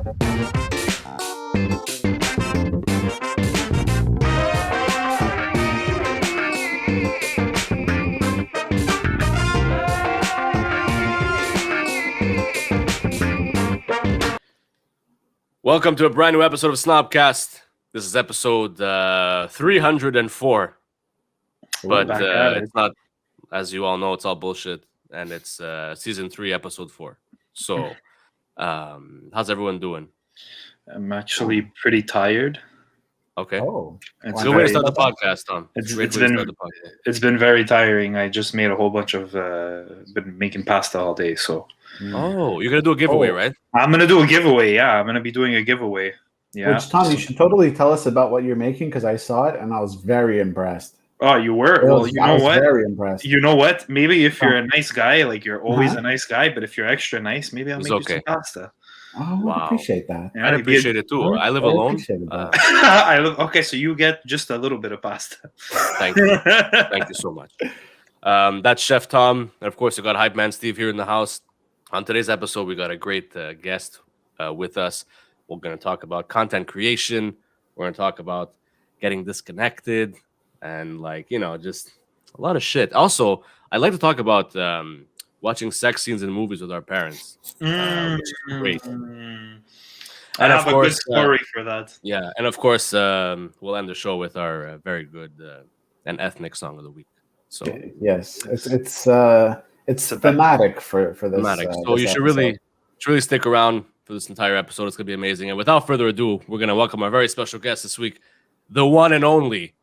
Welcome to a brand new episode of Snobcast. This is episode 304. But it's not, as you all know, it's all bullshit. And it's season 3, episode 4. So, how's everyone doing? I'm actually pretty tired. Okay. Oh, It's Good way to start the podcast, Tom. It's been very tiring. I just made a whole bunch of been making pasta all day. So Oh, you're gonna do a giveaway, right? I'm gonna do a giveaway. Yeah, I'm gonna be doing a giveaway. Yeah. which Tom, you should totally tell us about what you're making because I saw it and I was very impressed. Oh, you were? Well, you I know was what? Very impressed. You know what? Maybe if you're a nice guy, like you're always a nice guy, but if you're extra nice, maybe I'll make you some pasta. Oh, Wow. I appreciate that. Yeah, I'd appreciate it too. I live alone. appreciate that. Okay, so you get just a little bit of pasta. Thank you. Thank you so much. That's Chef Tom. And of course, we got Hype Man Steve here in the house. On today's episode, we got a great guest with us. We're going to talk about content creation. We're going to talk about getting disconnected and, just a lot of shit. Also, I'd like to talk about watching sex scenes in movies with our parents, which is great. And And I of have course, a good story for that. Yeah, and of course, we'll end the show with our very good and ethnic song of the week. So Yes, it's thematic for this. thematic. So this you should really stick around for this entire episode. It's gonna be amazing. And without further ado, we're gonna welcome our very special guest this week, the one and only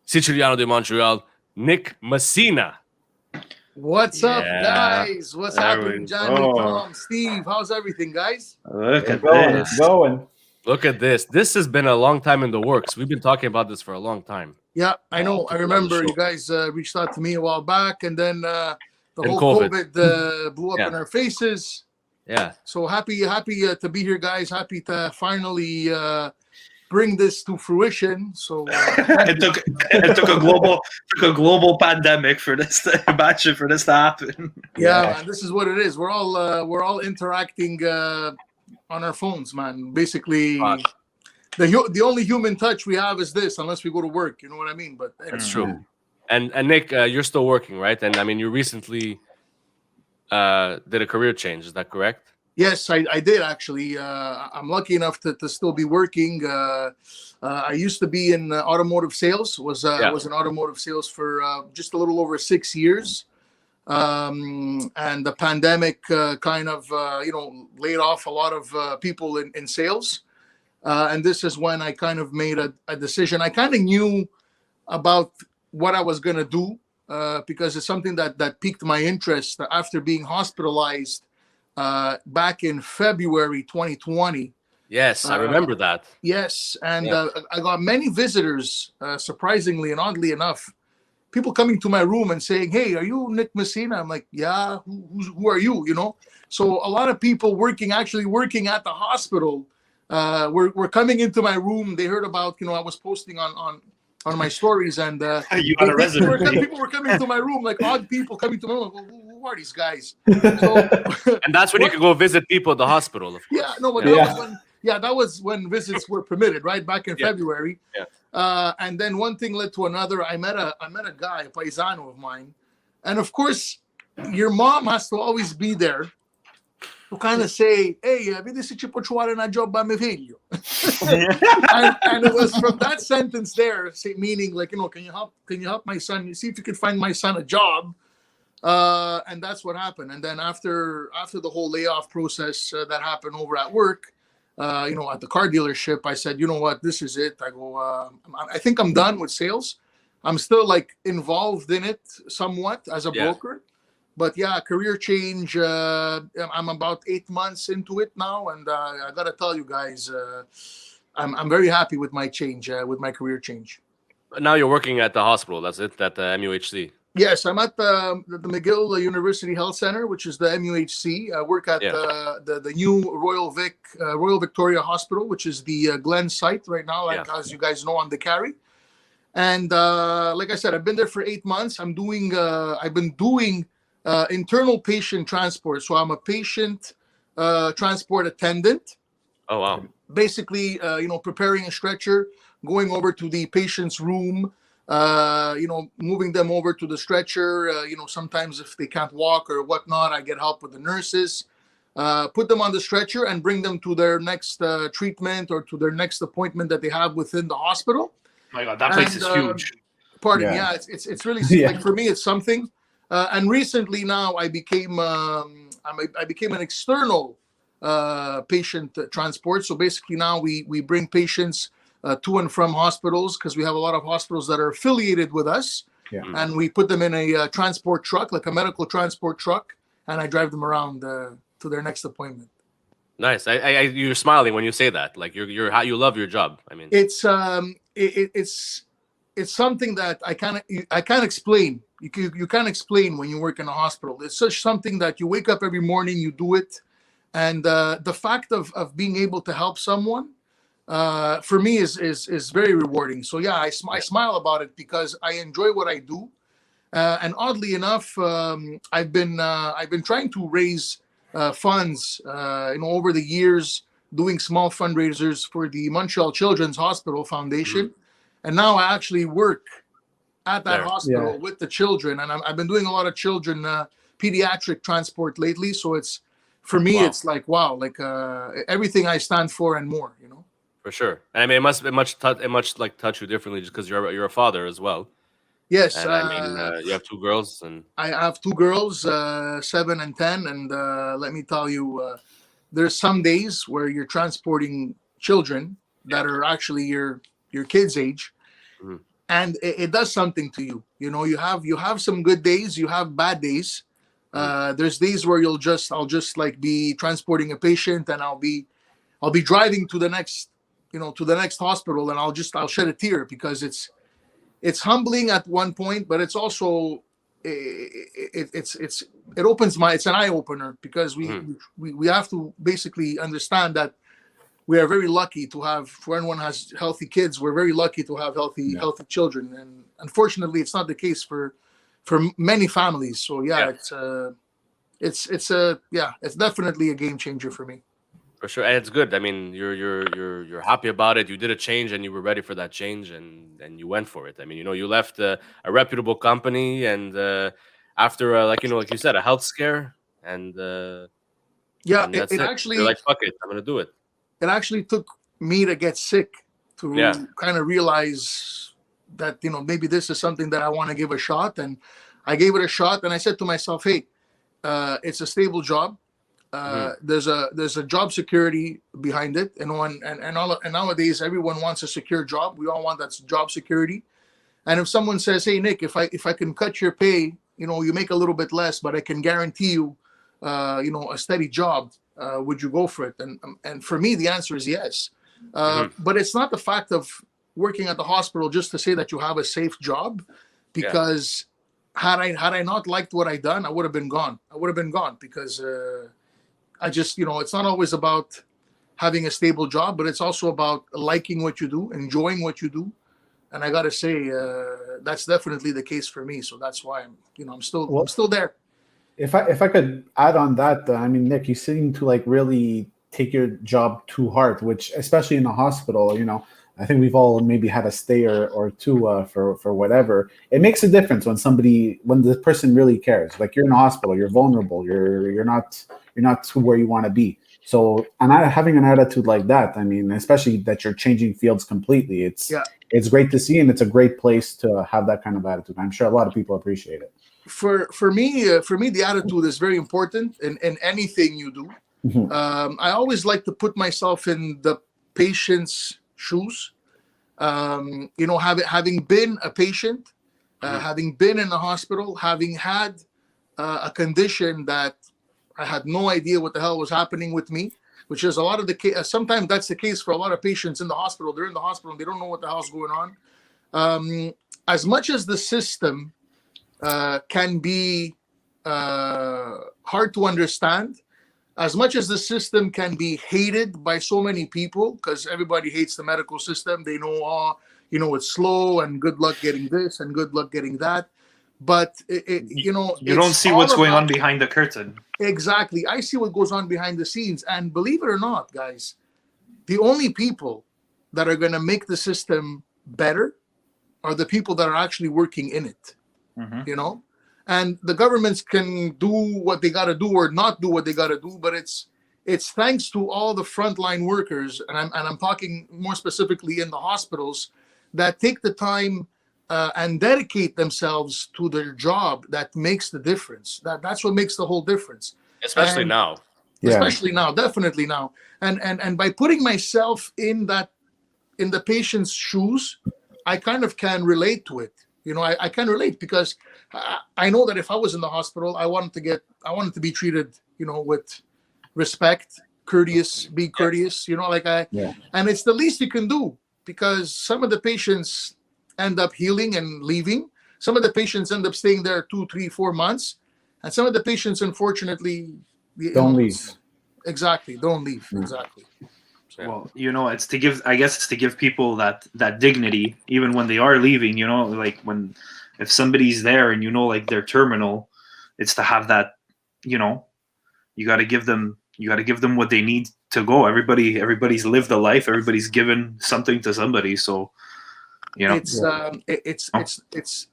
Siciliano de Montreal, Nick Messina. What's up, Yeah. guys? What's There happening, we Johnny, go. Tom, Steve? How's everything, guys? Look at going. this. It's going. Look at this. This has been a long time in the works. We've been talking about this for a long time. Yeah, I know. I Love the remember show. you guys reached out to me a while back, and then the And whole COVID. COVID blew up Yeah. in our faces. Yeah. So happy to be here, guys. Happy to finally bring this to fruition. So It took a global pandemic for this to happen. yeah, man, this is what it is. We're all interacting on our phones, man. Basically, Fuck. the only human touch we have is this, unless we go to work. You know what I mean? But That's true. And Nick, you're still working, right? And I mean, you recently did a career change. Is that correct? yes, I did actually. I'm lucky enough to still be working. I used to be in automotive sales. Was in automotive sales for just a little over 6 years. And the pandemic kind of laid off a lot of people in sales. And this is when I kind of made a decision. I kind of knew about what I was going to do because it's something that piqued my interest after being hospitalized back in February 2020. Yes, I remember that. Yes, and Yeah. I got many visitors, surprisingly and oddly enough, people coming to my room and saying, "Hey, are you Nick Messina?" I'm like, "Yeah, who are you?" You know. So a lot of people working at the hospital were coming into my room. They heard about I was posting on my stories, and You got a resume. people were coming to my room, like odd people coming to my room. Like, who are these guys? So, And that's when you can go visit people at the hospital. Of course. yeah, no, but that was when visits were permitted, right back in February. Yeah. And then one thing led to another. I met a guy, a paisano of mine, and of course, your mom has to always be there to kind of say, "Hey, vedi se ci può trovare una job a mio figlio." and it was from that sentence there, meaning like, can you help my son? See if you can find my son a job. And that's what happened. And then after the whole layoff process that happened over at work, at the car dealership, I said, you know what, this is it. I go, I think I'm done with sales. I'm still like involved in it somewhat as a broker, but yeah, career change. I'm about 8 months into it now, and I gotta tell you guys, I'm very happy with my change, with my career change. Now you're working at the hospital. That's it. At the MUHC. Yes, I'm at the McGill University Health Center, which is the MUHC. I work at the new Royal Victoria Hospital, which is the Glen site right now, as you guys know, on the Carry. And like I said, I've been there for 8 months. I've been doing internal patient transport. So I'm a patient transport attendant. Oh wow. Basically, preparing a stretcher, going over to the patient's room, moving them over to the stretcher. Sometimes if they can't walk or whatnot, I get help with the nurses. Put them on the stretcher and bring them to their next treatment or to their next appointment that they have within the hospital. My God, that place is huge. Pardon, Yeah. it's really Yeah. like, for me, it's something. And recently now I became an external patient transport. So basically now we bring patients to and from hospitals, because we have a lot of hospitals that are affiliated with us. Yeah. And we put them in a transport truck, like a medical transport truck, and I drive them around to their next appointment. Nice. You're smiling when you say that. Like you love your job. I mean, It's something that I can't explain. You can't explain when you work in a hospital. It's such something that you wake up every morning, you do it, and the fact of being able to help someone, for me is very rewarding. So yeah, I smile about it because I enjoy what I do, and oddly enough, I've been trying to raise funds, over the years, doing small fundraisers for the Montreal Children's Hospital Foundation. And now I actually work at that hospital with the children, and I've been doing a lot of children pediatric transport lately. So it's, for me, it's like, wow, like everything I stand for and more, For sure. And I mean, it must touch you differently just because you're a father as well. Yes. And I mean, you have two girls, and I have two girls, 7 and 10, and let me tell you, there's some days where you're transporting children that are actually your kids' age, and it does something to you. You have some good days, you have bad days. There's days where I'll just like be transporting a patient, and I'll be driving to the next hospital, and I'll shed a tear because it's humbling at one point, but it's also it opens it's an eye opener, because we have to basically understand that we are very lucky to have, for anyone who has healthy kids, we're very lucky to have healthy children. And unfortunately, it's not the case for many families. So it's definitely a game changer for me. for sure, and it's good. I mean, you're happy about it. You did a change, and you were ready for that change, and you went for it. I mean, you left a reputable company, and after like you said, a health scare, and and that's it it. actually, You're like, fuck it, I'm gonna do it. it actually took me to get sick to kind of realize that maybe this is something that I want to give a shot. And I gave it a shot, and I said to myself, hey, it's a stable job. There's a job security behind it, and nowadays everyone wants a secure job. We all want that job security. And if someone says, hey Nick, if I can cut your pay, you make a little bit less, but I can guarantee you a steady job, would you go for it? And for me, the answer is yes. But it's not the fact of working at the hospital just to say that you have a safe job, because had I not liked what I done, I would have been gone. Because I just, it's not always about having a stable job, but it's also about liking what you do, enjoying what you do. And I got to say, that's definitely the case for me. So that's why I'm still there. If I could add on that, I mean, Nick, you seem to like really take your job to heart, which, especially in a hospital, I think we've all maybe had a stay or two for whatever. It makes a difference when the person really cares. Like, you're in a hospital, you're vulnerable, you're not to where you want to be. So, and having an attitude like that, I mean, especially that you're changing fields completely, it's great to see, and it's a great place to have that kind of attitude. I'm sure a lot of people appreciate it. For me, the attitude is very important in anything you do. I always like to put myself in the patient's shoes. Having been a patient, having been in the hospital, having had a condition that I had no idea what the hell was happening with me, which is a lot of the case. Sometimes that's the case for a lot of patients in the hospital. They're in the hospital and they don't know what the hell's going on. As much as the system can be hard to understand, as much as the system can be hated by so many people, because everybody hates the medical system. They know, it's slow, and good luck getting this and good luck getting that. But you don't see what's going on behind the curtain. Exactly. I see what goes on behind the scenes. And believe it or not, guys, the only people that are going to make the system better are the people that are actually working in it. You know, and the governments can do what they got to do or not do what they got to do, but it's thanks to all the frontline workers, and I'm talking more specifically in the hospitals, that take the time and dedicate themselves to their job, that makes the difference. That's what makes the whole difference. Especially now. Especially now, definitely now. And by putting myself in the patient's shoes, I kind of can relate to it. You know, I can relate because I know that if I was in the hospital, I wanted to be treated, you know, with respect, be courteous, you know, and it's the least you can do, because some of the patients end up healing and leaving. Some of the patients end up staying there 2, 3, 4 months. And some of the patients, unfortunately, don't leave. Exactly. Don't leave. Exactly. Well, you know, it's to give people that dignity, even when they are leaving, you know, like if somebody's there and, you know, like they're terminal, it's to have that, you know, you got to give them what they need to go. Everybody's lived a life. Everybody's given something to somebody. So, you know, it's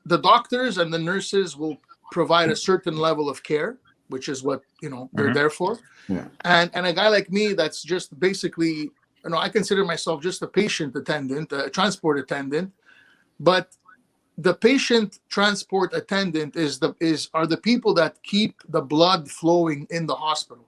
the doctors and the nurses will provide a certain level of care, which is what, you know, they're there for. Yeah. And a guy like me, that's just basically, you know, I consider myself just a patient attendant, a transport attendant, but the patient transport attendant are the people that keep the blood flowing in the hospital.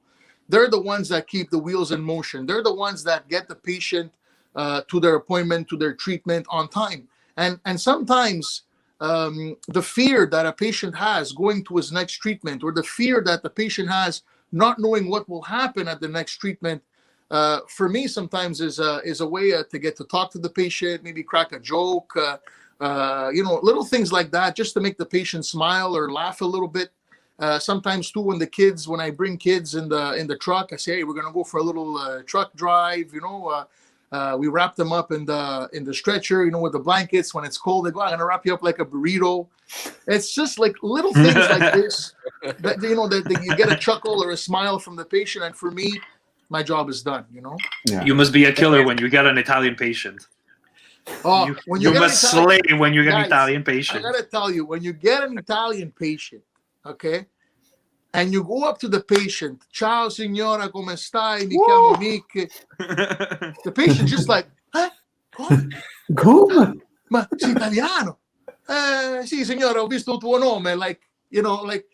They're the ones that keep the wheels in motion. They're the ones that get the patient to their appointment, to their treatment on time. And sometimes the fear that a patient has going to his next treatment, or the fear that the patient has not knowing what will happen at the next treatment, for me sometimes is a way to get to talk to the patient, maybe crack a joke, you know, little things like that, just to make the patient smile or laugh a little bit. Sometimes too, when I bring kids in the truck, I say, hey, we're gonna go for a little truck drive, you know. We wrap them up in the stretcher, you know, with the blankets. When it's cold, they go, I'm gonna wrap you up like a burrito. It's just like little things like this that, you know, that you get a chuckle or a smile from the patient, and for me, my job is done. You know. Yeah. You must be a killer when you get an Italian patient. Oh, you must slay when you get an Italian patient. I gotta tell you, when you get an Italian patient, okay, and you go up to the patient, ciao signora, come stai? Mi chiamo Nick. The patient just like, huh? Come? Ma sei italiano? Sì, signora, ho visto il tuo nome. Like, you know, like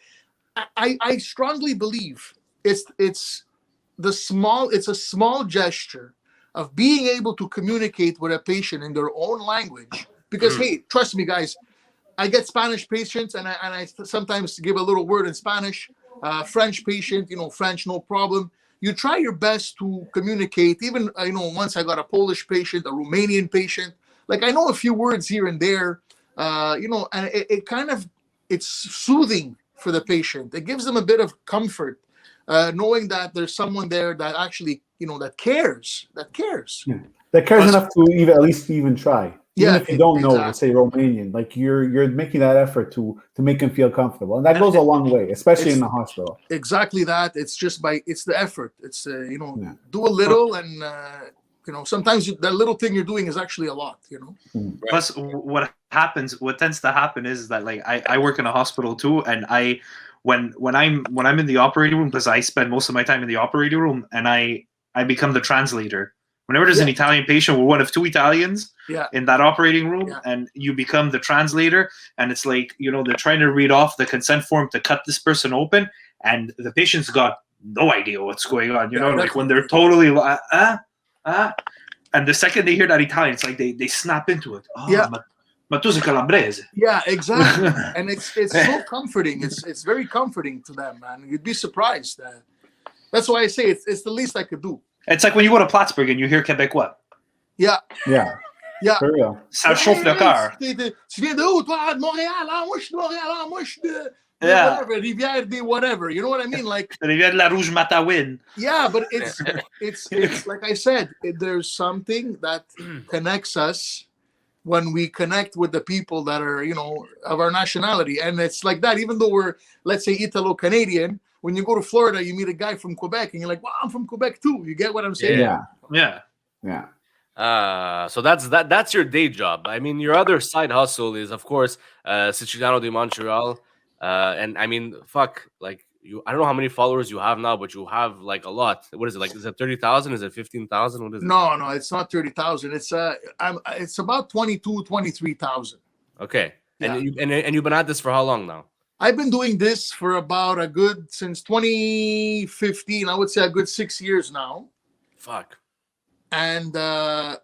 I strongly believe it's a small gesture of being able to communicate with a patient in their own language. Because hey, trust me, guys, I get Spanish patients, and I sometimes give a little word in Spanish. French patient, you know, French, no problem. You try your best to communicate. Even, you know, once I got a Polish patient, a Romanian patient. Like, I know a few words here and there, you know, and it's soothing for the patient. It gives them a bit of comfort, knowing that there's someone there that actually, you know, that cares. Yeah. That cares enough to at least try. Even if you don't know, let's say Romanian, like you're making that effort to make them feel comfortable, and that goes a long way, especially in the hospital. Exactly that. It's just it's the effort. It's you know, do a little, and you know, sometimes that little thing you're doing is actually a lot. You know. Plus, what tends to happen is that, like, I work in a hospital too, and when I'm in the operating room, because I spend most of my time in the operating room, and I become the translator. Whenever there's an Italian patient, we're one of 2 Italians in that operating room, and you become the translator. And it's like, you know, they're trying to read off the consent form to cut this person open, and the patient's got no idea what's going on. You know, like when they're totally and the second they hear that Italian, it's like they snap into it. Oh, ma tu sei calabrese. Yeah, exactly. And it's so comforting. It's very comforting to them, man. You'd be surprised. That's why I say it's the least I could do. It's like when you go to Plattsburgh and you hear Québécois. Yeah. For real. Ça chauffe le cœur. Tu viens de où, toi? De Montréal. Ah, moi, je suis de Montréal. Ah, moi, je suis de whatever, Rivière de whatever. You know what I mean? Like Rivière de la Rouge Matawin. Yeah, but it's like I said, there's something that connects us when we connect with the people that are, you know, of our nationality. And it's like that, even though we're, let's say, Italo-Canadian. When you go to Florida, you meet a guy from Quebec, and you're like, "Well, I'm from Quebec too." You get what I'm saying? Yeah. Yeah. So that's your day job. I mean, your other side hustle is, of course, Siciliano di Montreal. And I mean, fuck, like you. I don't know how many followers you have now, but you have like a lot. What is it like? Is it 30,000? Is it 15,000? What is it? No, it's not 30,000. It's about 23,000. Okay. Yeah. And you've been at this for how long now? I've been doing this for about since 2015. I would say a good 6 years now. Fuck. And I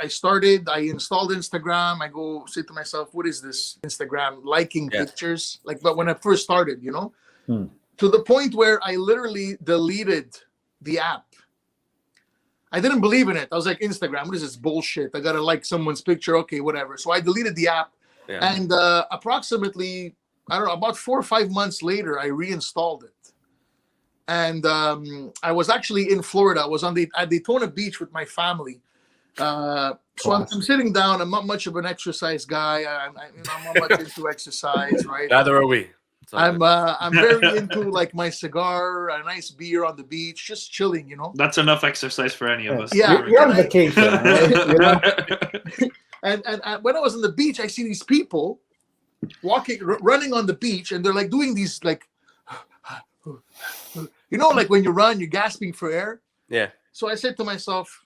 started. I installed Instagram. I go say to myself, "What is this Instagram liking pictures?" But when I first started, to the point where I literally deleted the app. I didn't believe in it. I was like, Instagram, what is this bullshit? I gotta like someone's picture, okay, whatever. So I deleted the app, and approximately, I don't know, about 4 or 5 months later, I reinstalled it. And I was actually in Florida. I was at Daytona Beach with my family. So I'm sitting down. I'm not much of an exercise guy. I'm not much into exercise, right? Neither are we. I'm very into like my cigar, a nice beer on the beach, just chilling, That's enough exercise for any of us. Yeah, you're on vacation, right? And when I was on the beach, I see these people running on the beach, and they're like doing these like, like when you run, you're gasping for air. Yeah. So I said to myself,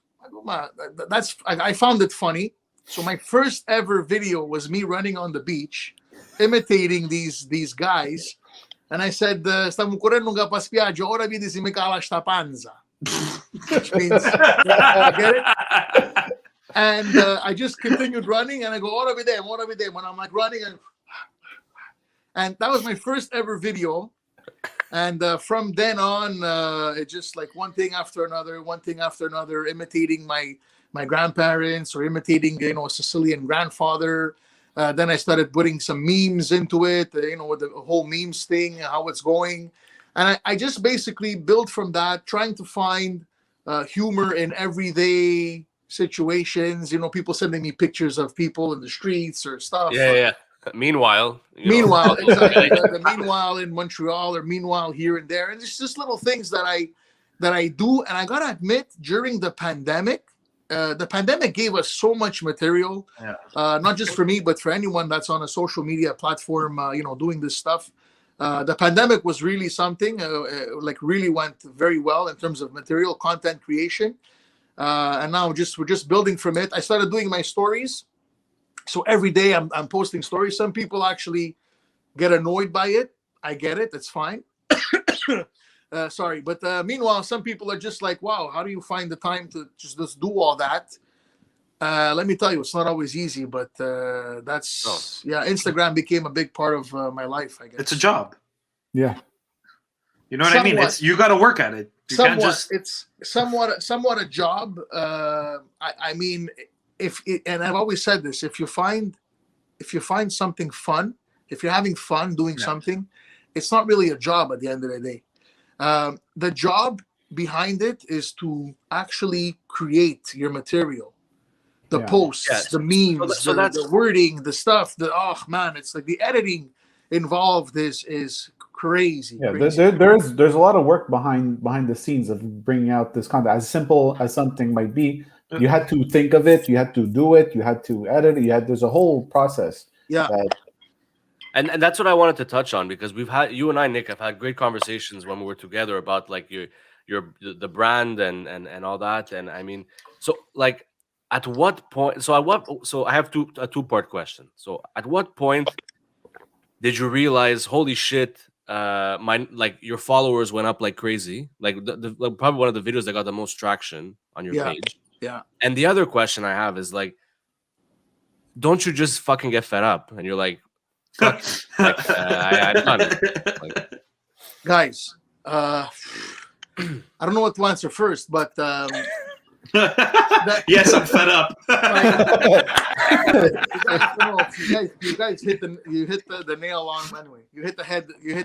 I found it funny. So my first ever video was me running on the beach, imitating these guys. And I said, "Stiamo correndo pa spiaggia, ora vedi se mi cala sta panza." Which means, get it? And I just continued running, and I go, ora vediamo. When I'm like running, and that was my first ever video. And from then on, it just like one thing after another, imitating my grandparents or imitating, a Sicilian grandfather. Then I started putting some memes into it, with the whole memes thing, how it's going. And I just basically built from that, trying to find humor in everyday situations. People sending me pictures of people in the streets or stuff. Yeah. Meanwhile, exactly. the meanwhile in Montreal, or meanwhile here and there, and it's just little things that I do. And I gotta admit, during the pandemic gave us so much material, not just for me, but for anyone that's on a social media platform, doing this stuff. The pandemic was really something, really went very well in terms of material content creation. And now we're just building from it. I started doing my stories. So every day I'm posting stories. Some people actually get annoyed by it. I get it. It's fine. Sorry. But meanwhile, some people are just like, wow, how do you find the time to just do all that? Let me tell you, it's not always easy, but Instagram became a big part of my life, I guess. It's a job. Yeah. You know what I mean? You got to work at it. It's somewhat a job. I mean, and I've always said this, if you find something fun, if you're having fun doing something, it's not really a job at the end of the day. The job behind it is to actually create your material, the posts, the memes, the wording, the stuff. It's like the editing involved is crazy. Yeah, crazy. There's a lot of work behind the scenes of bringing out this content. As simple as something might be, you had to think of it, you had to do it, you had to edit it. There's a whole process. Yeah. And that's what I wanted to touch on, because you and I, Nick, have had great conversations when we were together about like the brand and all that. And I mean, so like at what point? So I have a 2-part question. So at what point did you realize, holy shit, your followers went up like crazy? Like probably one of the videos that got the most traction on your page. Yeah. And the other question I have is like, don't you just fucking get fed up and you're like, fuck, I'm done. Guys, I don't know what to answer first, but yes, I'm fed up. You guys hit the nail on anyway. You hit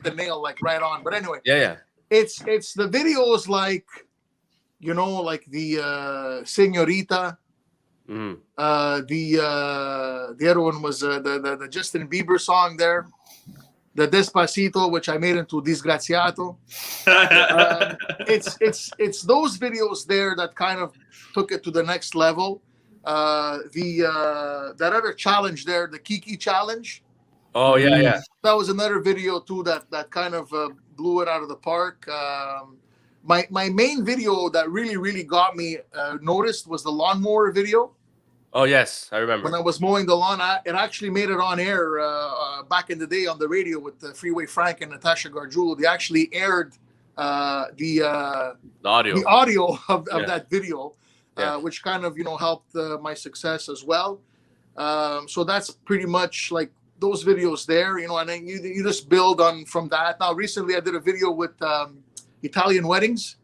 the nail like right on. But anyway, yeah. It's the videos like, like the Señorita. Mm-hmm. The other one was the Justin Bieber song there. the Despacito, which I made into Disgraziato. It's those videos there that kind of took it to the next level. That other challenge there, the Kiki challenge. Oh yeah. That was another video too that kind of blew it out of the park. My main video that really got me noticed was the lawnmower video. Oh yes, I remember. When I was mowing the lawn, it actually made it on air back in the day on the radio with Freeway Frank and Natasha Gargiulo. They actually aired the audio of that video, which kind of helped my success as well. So that's pretty much like those videos there, and then you just build on from that. Now recently I did a video with Italian weddings.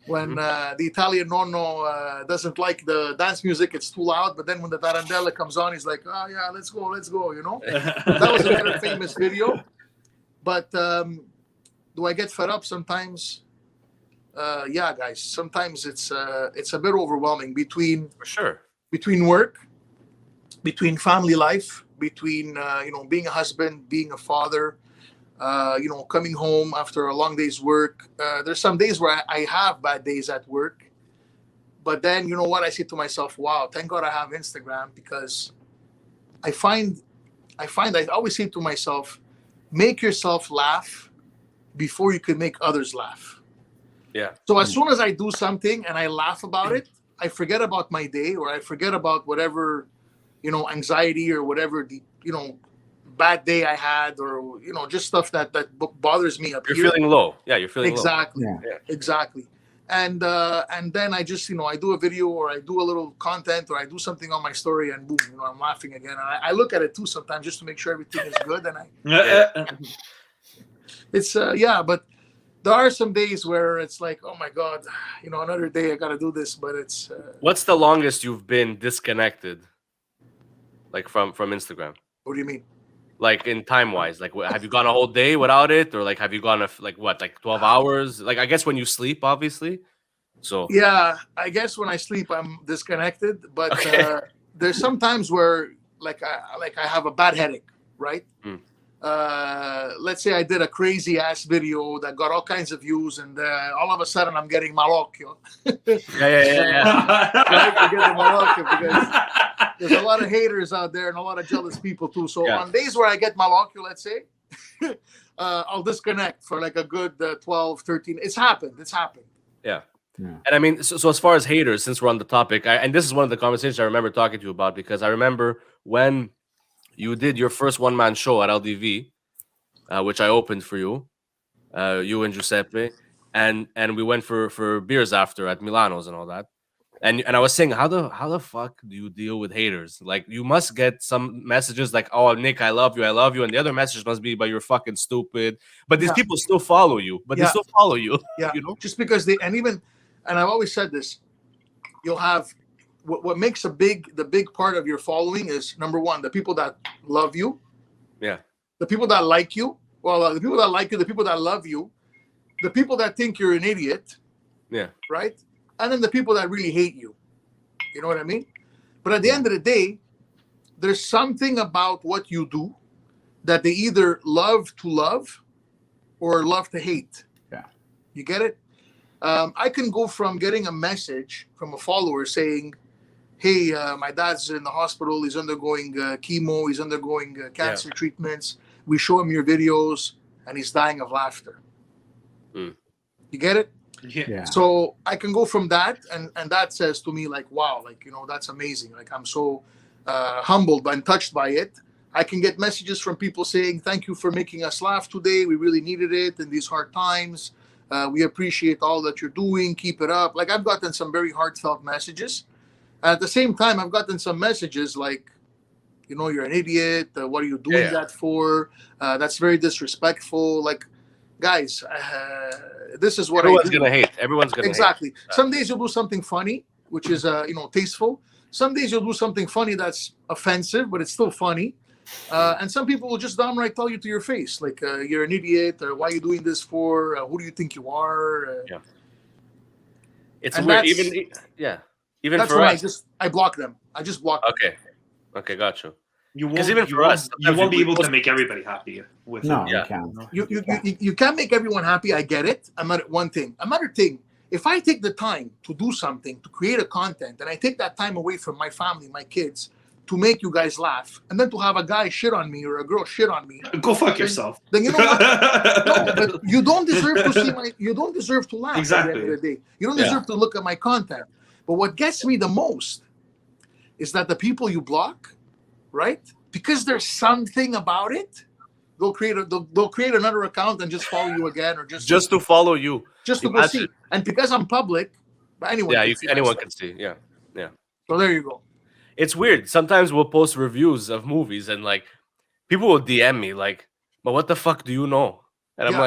When the Italian nonno doesn't like the dance music, it's too loud. But then when the tarantella comes on, he's like, "Oh yeah, let's go." That was another famous video. But do I get fed up sometimes? Yeah, guys. Sometimes it's a bit overwhelming between work, between family life, between being a husband, being a father. Coming home after a long day's work. There's some days where I have bad days at work, but then you know what? I say to myself, wow, thank God I have Instagram, because I always say to myself, make yourself laugh before you can make others laugh. Yeah. So as soon as I do something and I laugh about it, I forget about my day, or I forget about whatever, anxiety or whatever bad day I had, or just stuff that bothers me up here. You're feeling low. Yeah, you're feeling exactly. low. Yeah. Exactly. And then I just I do a video, or I do a little content, or I do something on my story, and boom, I'm laughing again. And I look at it too sometimes just to make sure everything is good. And it's but there are some days where it's like, oh my God, another day I got to do this. But it's what's the longest you've been disconnected, like from Instagram? What do you mean? Like in time wise, like have you gone a whole day without it, or like have you gone 12 hours? Like I guess when you sleep, obviously. So yeah, I guess when I sleep I'm disconnected, but there's some times where like I have a bad headache, right? Let's say I did a crazy ass video that got all kinds of views, and all of a sudden I'm getting malocchio. Yeah. I'm getting malocchio because there's a lot of haters out there and a lot of jealous people too. So on days where I get malocchio, let's say, I'll disconnect for like a good 12, 13. It's happened. Yeah. And I mean, so as far as haters, since we're on the topic, and this is one of the conversations I remember talking to you about, because I remember when you did your first one-man show at LDV, which I opened for you, you and Giuseppe, and we went for beers after at Milano's and all that. And I was saying, how the fuck do you deal with haters? Like, you must get some messages like, "Oh, Nick, I love you," and the other message must be, "But you're fucking stupid." But these people still follow you. They still follow you. Yeah, just because and I've always said this, you'll have what makes the big part of your following is, number one, the people that love you. Yeah. The people that like you. Well, the people that like you, the people that love you, the people that think you're an idiot. Yeah. Right. And then the people that really hate you. You know what I mean? But at the end of the day, there's something about what you do that they either love to love or love to hate. Yeah. You get it? I can go from getting a message from a follower saying, "Hey, my dad's in the hospital. He's undergoing chemo. He's undergoing cancer treatments. We show him your videos, and he's dying of laughter." You get it? Yeah. So I can go from that, and that says to me like, wow, like, that's amazing. Like, I'm so humbled and touched by it. I can get messages from people saying, "Thank you for making us laugh today. We really needed it in these hard times. We appreciate all that you're doing. Keep it up." Like, I've gotten some very heartfelt messages. At the same time, I've gotten some messages like, "You're an idiot. What are you doing that for? That's very disrespectful." Like, guys, this is what everyone's gonna hate. Everyone's gonna exactly. hate. Some days you'll do something funny, which is tasteful. Some days you'll do something funny that's offensive, but it's still funny. And some people will just downright tell you to your face, like, "You're an idiot," or "Why are you doing this for? Who do you think you are?" It's weird. Even that's for when us. I block them. I just block them. Okay, got you. You won't. 'Cause even you for won't, us, you sometimes won't be we able to post- make everybody happy with No, it. you Yeah. can't. You can't make everyone happy. I get it. One thing. Another thing. If I take the time to do something, to create a content, and I take that time away from my family, my kids, to make you guys laugh, and then to have a guy shit on me or a girl shit on me, Go fuck yourself. then you know what? No, but you don't deserve to see my. You don't deserve to laugh at the Exactly. end of the day. You don't Yeah. deserve to look at my content. But what gets me the most is that the people you block, right? Because there's something about it, they'll create another account and just follow you again, or just to follow you. to go Imagine. see. And because I'm public, anyone Yeah, can see my anyone stuff. can see. Yeah. So there you go. It's weird. Sometimes we'll post reviews of movies and like people will DM me like, "But what the fuck do you know?" And I'm Yeah.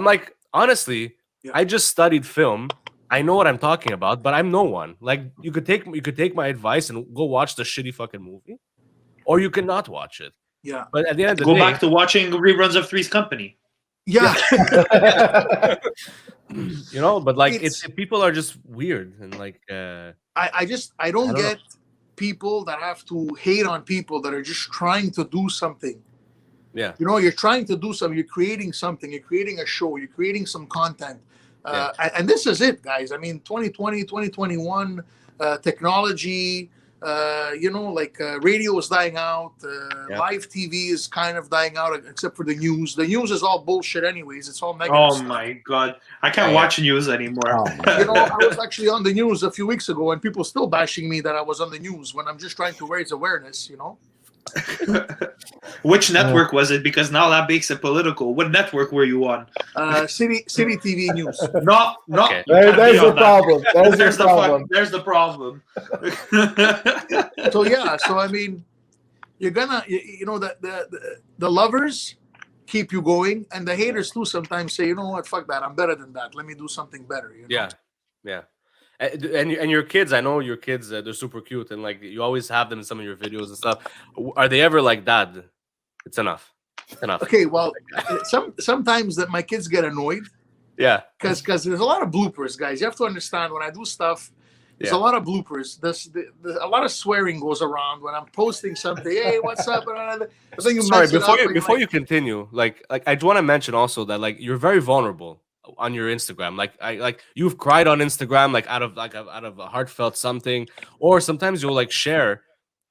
like, honestly, Yeah. I just studied film. I know what I'm talking about, but I'm no one. Like you could take my advice and go watch the shitty fucking movie, or you cannot watch it. Yeah. But at the end of the Go day, back to watching reruns of Three's Company. Yeah. you know, but like It's- people are just weird and like I don't I don't get people that have to hate on people that are just trying to do something. yeah. You know, you're trying to do something, you're creating something, you're creating a show, you're creating some content. And this is it, guys. I mean, 2020, 2021, technology, radio is dying out. Live TV is kind of dying out, except for the news. The news is all bullshit anyways. It's all negative Oh stuff. my god, I can't Yeah. watch news anymore. Oh my You know, I was actually on the news a few weeks ago, and people still bashing me that I was on the news when I'm just trying to raise awareness, you know? Which network was it? Because now that makes it political. What network were you on? City TV News. No, Okay. There's the problem. There's the problem. There's the problem. So yeah, so I mean, you're gonna, you know, the lovers keep you going, and the haters too sometimes say, you know what, fuck that, I'm better than that. Let me do something better. You know? Yeah. And your kids, I know your kids, they're super cute, and like you always have them in some of your videos and stuff. Are they ever like, Dad, it's enough? It's enough. Okay, well, sometimes that my kids get annoyed Yeah. because there's a lot of bloopers, guys. You have to understand when I do stuff. There's a lot of bloopers. A lot of swearing goes around when I'm posting something. Hey, what's up? And then you Sorry, mess it up, and you're before like, you continue, like I do want to mention also that like you're very vulnerable on your Instagram. Like you've cried on Instagram, like out of a heartfelt something, or sometimes you'll like share,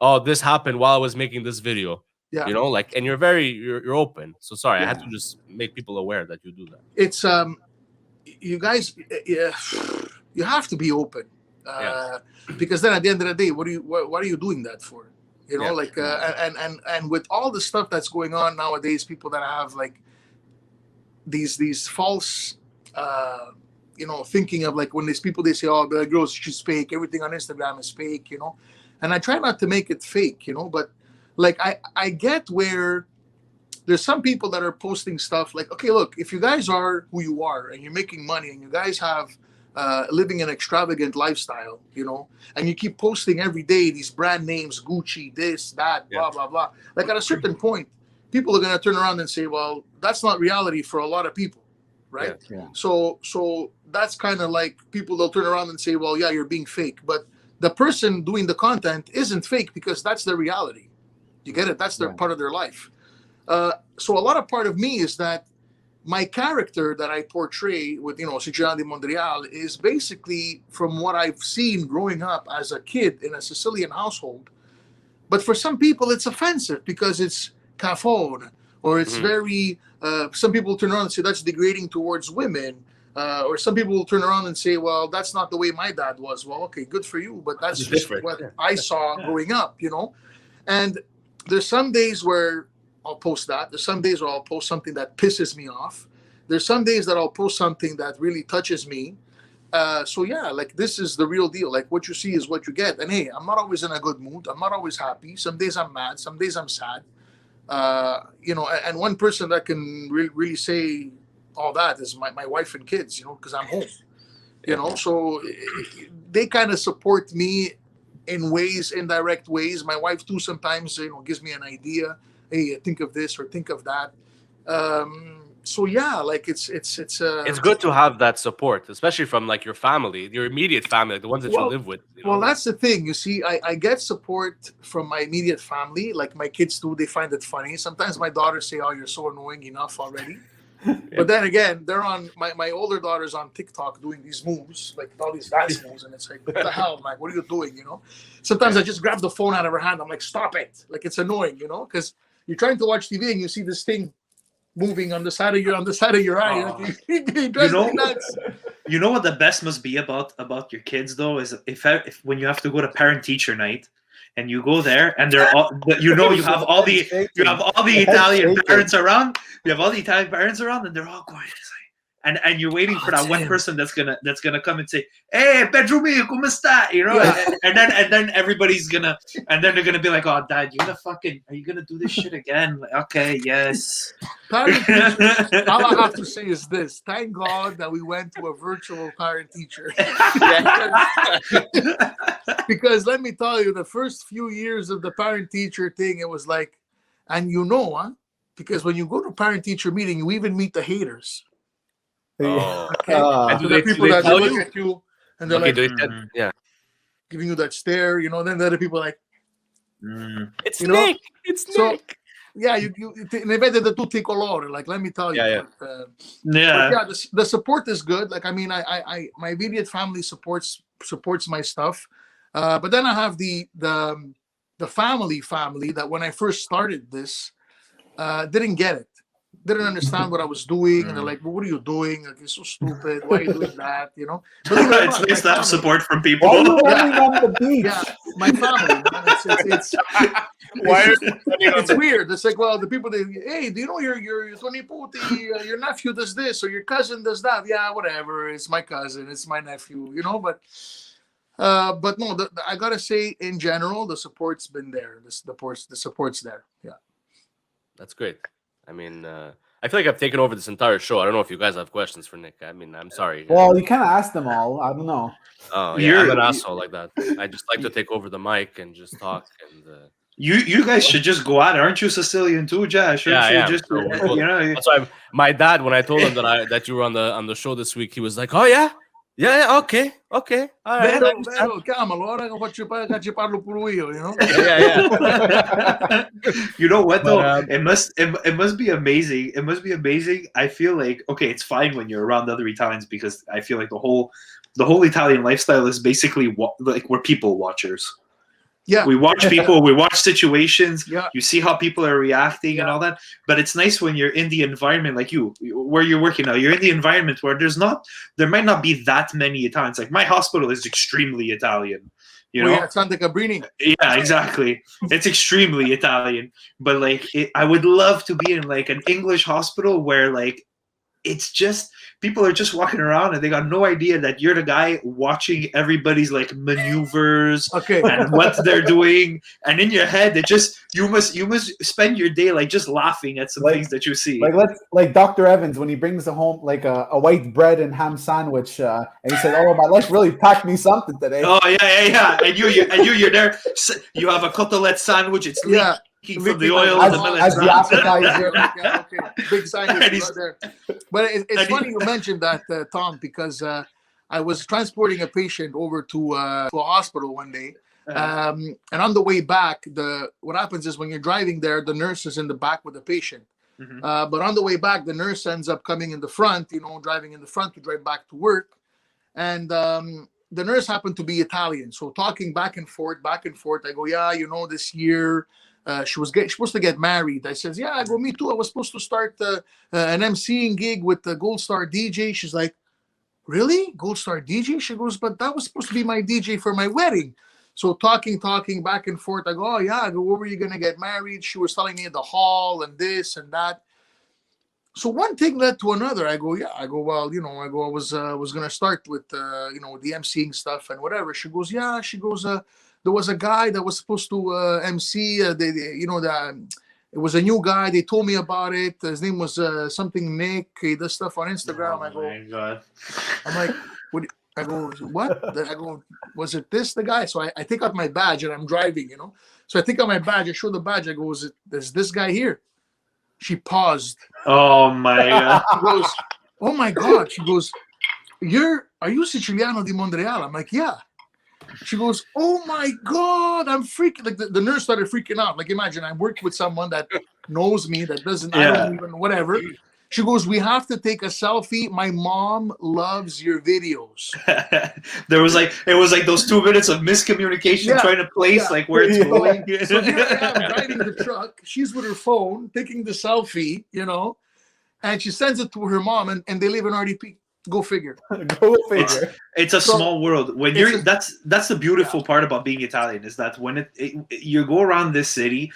oh, this happened while I was making this video. Yeah. You know, like, and you're open. So sorry, I had Yeah. to just make people aware that you do that. it's you guys, you have to be open, because then at the end of the day, what are you doing that for? You know, Yeah. like and with all the stuff that's going on nowadays, people that have like these false thinking of like when these people, they say, oh, the girls, she's fake, everything on Instagram is fake, you know. And I try not to make it fake, you know, but like I get where there's some people that are posting stuff like, okay, look, if you guys are who you are and you're making money and you guys have living an extravagant lifestyle, you know, and you keep posting every day these brand names, Gucci, this, that, blah, blah, blah. Like at a certain point, people are going to turn around and say, well, that's not reality for a lot of people, right? Yeah. So that's kind of like people, they'll turn around and say, well, yeah, you're being fake. But the person doing the content isn't fake because that's their reality. You get it? That's their part of their life. So a lot of part of me is that my character that I portray with, Sicilianu di Montreal is basically from what I've seen growing up as a kid in a Sicilian household. But for some people, it's offensive because it's cafone, or it's very, some people turn around and say that's degrading towards women. Or some people will turn around and say, well, that's not the way my dad was. Well, okay, good for you. But that's just different. what I saw growing up, you know. And there's some days where I'll post that. There's some days where I'll post something that pisses me off. There's some days that I'll post something that really touches me. So yeah, like this is the real deal. Like what you see is what you get. And hey, I'm not always in a good mood. I'm not always happy. Some days I'm mad. Some days I'm sad. And one person that can really say all that is my wife and kids, because I'm home. So they kind of support me in indirect ways. My wife too sometimes, gives me an idea. Hey, think of this or think of that. So yeah, like it's good to have that support, especially from like your family, your immediate family, like the ones that you Well, live with. You well, know? that's the thing. You see, I get support from my immediate family. Like my kids too, they find it funny. Sometimes my daughters say, "Oh, you're so annoying, enough already." But then again, they're on my older daughter's on TikTok doing these moves, like all these dance moves, and it's like, what the hell, Mike? What are you doing? You know. Sometimes I just grab the phone out of her hand. I'm like, stop it! Like it's annoying, you know, because you're trying to watch TV and you see this thing moving on the side of your eye. Oh. It drives You know- me nuts. You know what the best must be about your kids though is if when you have to go to parent teacher night and you go there and they're all you have all the Italian parents around. You have all the Italian parents around and they're all going and you're waiting for that one person that's gonna come and say, "Hey, Pedro mio, come sta?" You know, Yeah. and then everybody's gonna they're gonna be like, "Oh, Dad, are you gonna do this shit again?" Like, okay, yes. Parent teacher, all I have to say is this: thank God that we went to a virtual parent teacher. Because let me tell you, the first few years of the parent teacher thing, it was like, and because when you go to parent teacher meeting, you even meet the haters. Oh. Okay, And so do the they people that tell look you? at you and they're Okay, like yeah. giving you that stare, you know. Then the other people are like, It's You know, Nick. It's so- Nick. yeah, ne vede tutti i colori. Like, let me tell you. Yeah. But Yeah. yeah, the support is good. Like, I mean, my immediate family supports my stuff, but then I have the family that when I first started this, didn't get it, didn't understand what I was doing, and they're like, "Well, what are you doing? Like, it's so stupid. Why are you doing that?" You know. Believe it or It's not, nice my to have family- support from Why people. are you running on the beach? Yeah, my family. Man, it's Why are just- you running on it's the- weird. It's like, well, the people hey, do you know your Tony Puti, your nephew does this or your cousin does that? Yeah, whatever. It's my cousin. It's my nephew. You know, but no, I gotta say, in general, the support's been there. The support's there. Yeah. That's great. I mean, I feel like I've taken over this entire show. I don't know if you guys have questions for Nick. I mean, I'm sorry. Well, you kind of asked them all. I don't know. Oh, yeah, I'm an asshole like that. I just like to take over the mic and just talk. And You guys should just go at it. Aren't you Sicilian too, Josh? Yeah, I am. Just, So we'll- you know, that's why my dad, when I told him that you were on the show this week, he was like, "Oh yeah, okay, all right." I Vero, understand." chiamalo, ora che ci parlo pure io, you know? Yeah. you know what though? But, It must be amazing. It must be amazing. I feel like okay, it's fine when you're around other Italians because I feel like the whole Italian lifestyle is basically like we're people watchers. Yeah. We watch people, we watch situations, Yeah. you see how people are reacting and Yeah. all that. But it's nice when you're in the environment like where you're working now. You're in the environment where there might not be that many Italians. Like my hospital is extremely Italian. You know? Yeah, Santa Cabrini. Yeah, exactly. It's extremely Italian. But like I would love to be in like an English hospital where like it's just people are just walking around and they got no idea that you're the guy watching everybody's like maneuvers Okay. and what they're doing, and in your head it just you must spend your day like just laughing at some Like- things that you see. Like Dr. Evans when he brings home like a white bread and ham sandwich, and he said, "Oh, my life really packed me something today." Oh yeah. And you're there. You have a cutlet sandwich. It's Yeah. leaking from the oil in the middle. As the appetizer. Yeah, okay. Big sign And right he's- there. But it's and he- funny you mentioned that, Tom, because I was transporting a patient over to a hospital one day. And on the way back, what happens is when you're driving there, the nurse is in the back with the patient. Mhm. But on the way back, the nurse ends up coming in the front, driving in the front to drive back to work. And the nurse happened to be Italian. So talking back and forth, I go, yeah, this year she was supposed to get married. I says, yeah, I go, me too. I was supposed to start an MCing gig with the Gold Star DJ. She's like, really? Gold Star DJ? She goes, but that was supposed to be my DJ for my wedding. So talking back and forth. I go, oh yeah. I go, where were you gonna get married? She was telling me the hall and this and that. So one thing led to another. I go, yeah. I go, well, I was gonna start with with the MCing stuff and whatever. She goes, yeah. She goes, there was a guy that was supposed to MC. It was a new guy. They told me about it. His name was something Nick. He does stuff on Instagram. I go, my God. I'm like, what? I go, what? I go, was it this the guy? So I take out my badge and I'm driving, So I take out my badge. I show the badge. I go, is this guy here? She paused. Oh my god. She goes, "Oh my God." She goes, "Are you Siciliano di Montreal?" I'm like, "Yeah." She goes, "Oh my God, I'm freaking," like the nurse started freaking out. Like, imagine I worked with someone that knows me, that doesn't, I don't even, whatever. She goes, "We have to take a selfie. My mom loves your videos." There was like, it was like those 2 minutes of miscommunication Yeah, trying to place yeah. like where it's going. So here I am driving the truck. She's with her phone, taking the selfie, and she sends it to her mom, and they live in RDP. Go figure. Go figure. It's a small world. When it's you're that's the beautiful part about being Italian, is that when you go around this city,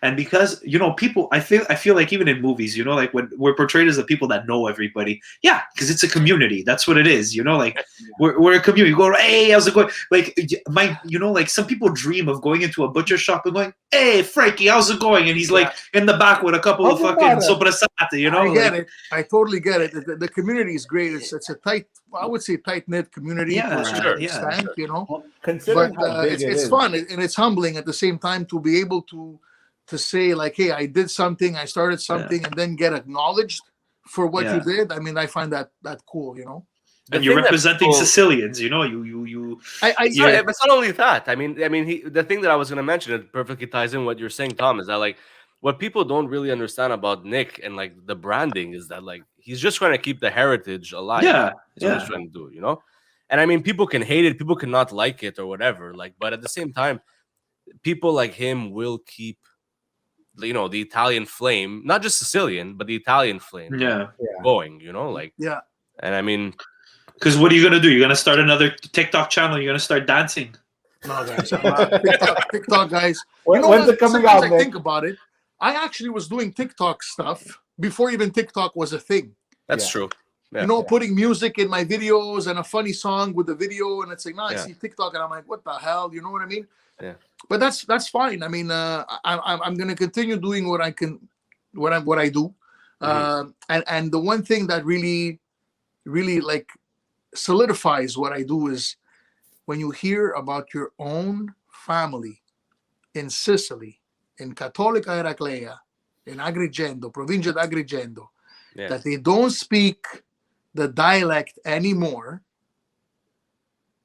and because people, I feel like even in movies, like when we're portrayed as the people that know everybody, because it's a community. That's what it is. Like we're a community. You go, "Hey, how's it going?" Like like some people dream of going into a butcher shop and going, "Hey, Frankie, how's it going?" And he's like in the back with a couple of fucking sopressate. I get it. I totally get it. The community is great. It's a tight, I would say, tight knit community. Yeah, to a certain extent, Well, considering But how big it's fun and it's humbling at the same time to be able to say like, "Hey, I did something, I started something," and then get acknowledged for what you did. I mean, I find that cool, And you're representing cool. Sicilians, you. It's not only that. I mean, the thing that I was going to mention, it perfectly ties in what you're saying, Tom, is that like what people don't really understand about Nick and like the branding is that like he's just trying to keep the heritage alive. That's what he's trying to do, And I mean, people can hate it, people can not like it or whatever. Like, but at the same time, people like him will keep the Italian flame, not just Sicilian, but the Italian flame going, like and I mean, because what are you gonna do? You're gonna start another TikTok channel, you're gonna start dancing. No, guys, I'm not. TikTok guys. When's it coming out, I think about it. I actually was doing TikTok stuff before even TikTok was a thing. That's true. Yeah. Putting music in my videos and a funny song with the video, and it's like, I see TikTok, and I'm like, what the hell? You know what I mean? Yeah. But that's fine. I mean, I'm gonna continue doing what I can, what I do, and the one thing that really like solidifies what I do is when you hear about your own family in Sicily, in Cattolica Eraclea, in Agrigento, Provincia d'Agrigento, that they don't speak the dialect anymore.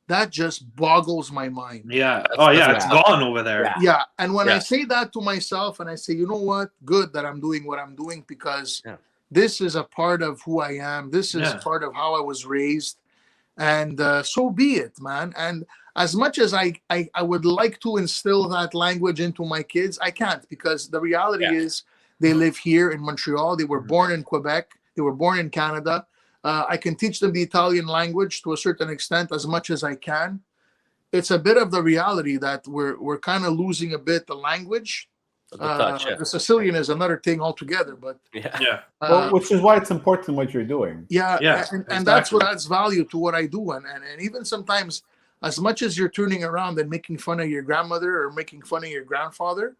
That just boggles my mind. Yeah. It's gone over there. Yeah. And when I say that to myself, and I say, you know what? Good that I'm doing what I'm doing, because this is a part of who I am. This is part of how I was raised. And so be it, man. And as much as I would like to instill that language into my kids, I can't, because the reality is they live here in Montreal. They were born in Quebec. They were born in Canada. I can teach them the Italian language to a certain extent, as much as I can. It's a bit of the reality that we're kind of losing a bit the language. The Sicilian is another thing altogether, but well, which is why it's important what you're doing. And that's what adds value to what I do. And even sometimes, as much as you're turning around and making fun of your grandmother or making fun of your grandfather,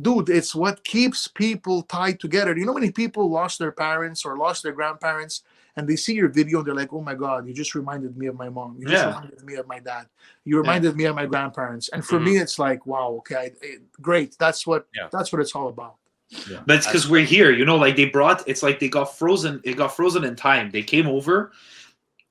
dude, it's what keeps people tied together. You know, many people lost their parents or lost their grandparents, and they see your video and they're like, "Oh my God, you just reminded me of my mom. You just reminded me of my dad. You reminded me of my grandparents." And for me, it's like, wow, okay, great. That's what it's all about. Yeah. But it's because we're here, like it's like they got frozen. It got frozen in time. They came over,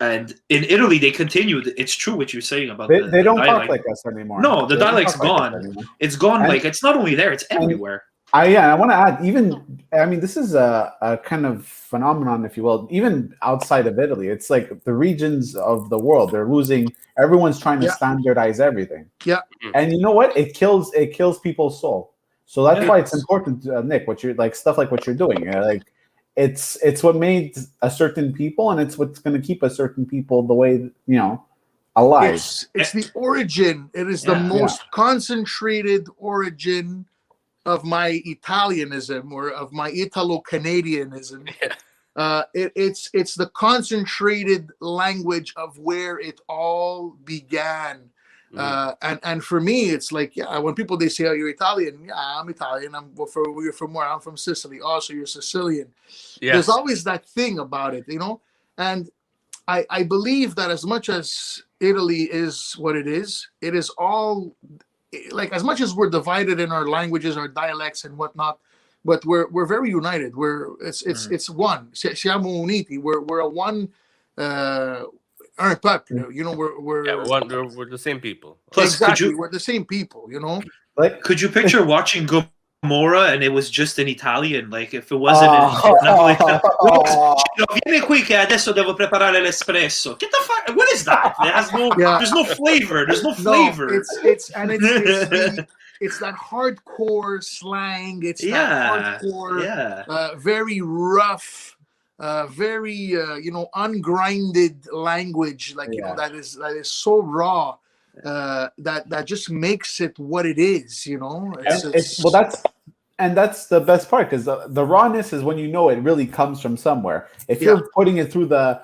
and in Italy they continued. It's true what you're saying about they don't dialect. talk like us anymore. No, the dialect's gone. It's gone. Like, it's not only there; it's everywhere. I want to add, this is a kind of phenomenon, if you will, even outside of Italy. It's like the regions of the world, they're losing, everyone's trying to standardize everything. Yeah. And you know what? It kills people's soul. So that's why it's important, Nick, what you're like, stuff like what you're doing. Like it's what made a certain people, and it's what's going to keep a certain people the way, alive. It's the origin. It is the most concentrated origin of my Italianism, or of my Italo-Canadianism. It's the concentrated language of where it all began. And for me, it's like, when people, they say, "Oh, you're Italian." I'm Italian. You're from where? I'm from Sicily. Oh, so you're Sicilian. There's always that thing about it, and I believe that as much as Italy is what it is all, like, as much as we're divided in our languages, our dialects and whatnot, but we're very united. It's one. Siamo uniti. We're a one. Un peuple. You know, we're the same people. Plus, exactly. We're the same people. You know. Like, could you picture watching Gomorrah and it was just in Italian? Like if it wasn't in Napolitan. Vieni qui che adesso devo preparare l'espresso. Get the fuck. What is that? It has no. There's no flavor. There's no flavor. It's that hardcore slang. It's that hardcore, very rough, very ungrinded language. Like you know that is so raw. That just makes it what it is, you know. That's the best part, because the rawness is when you know it really comes from somewhere. If you're putting it through the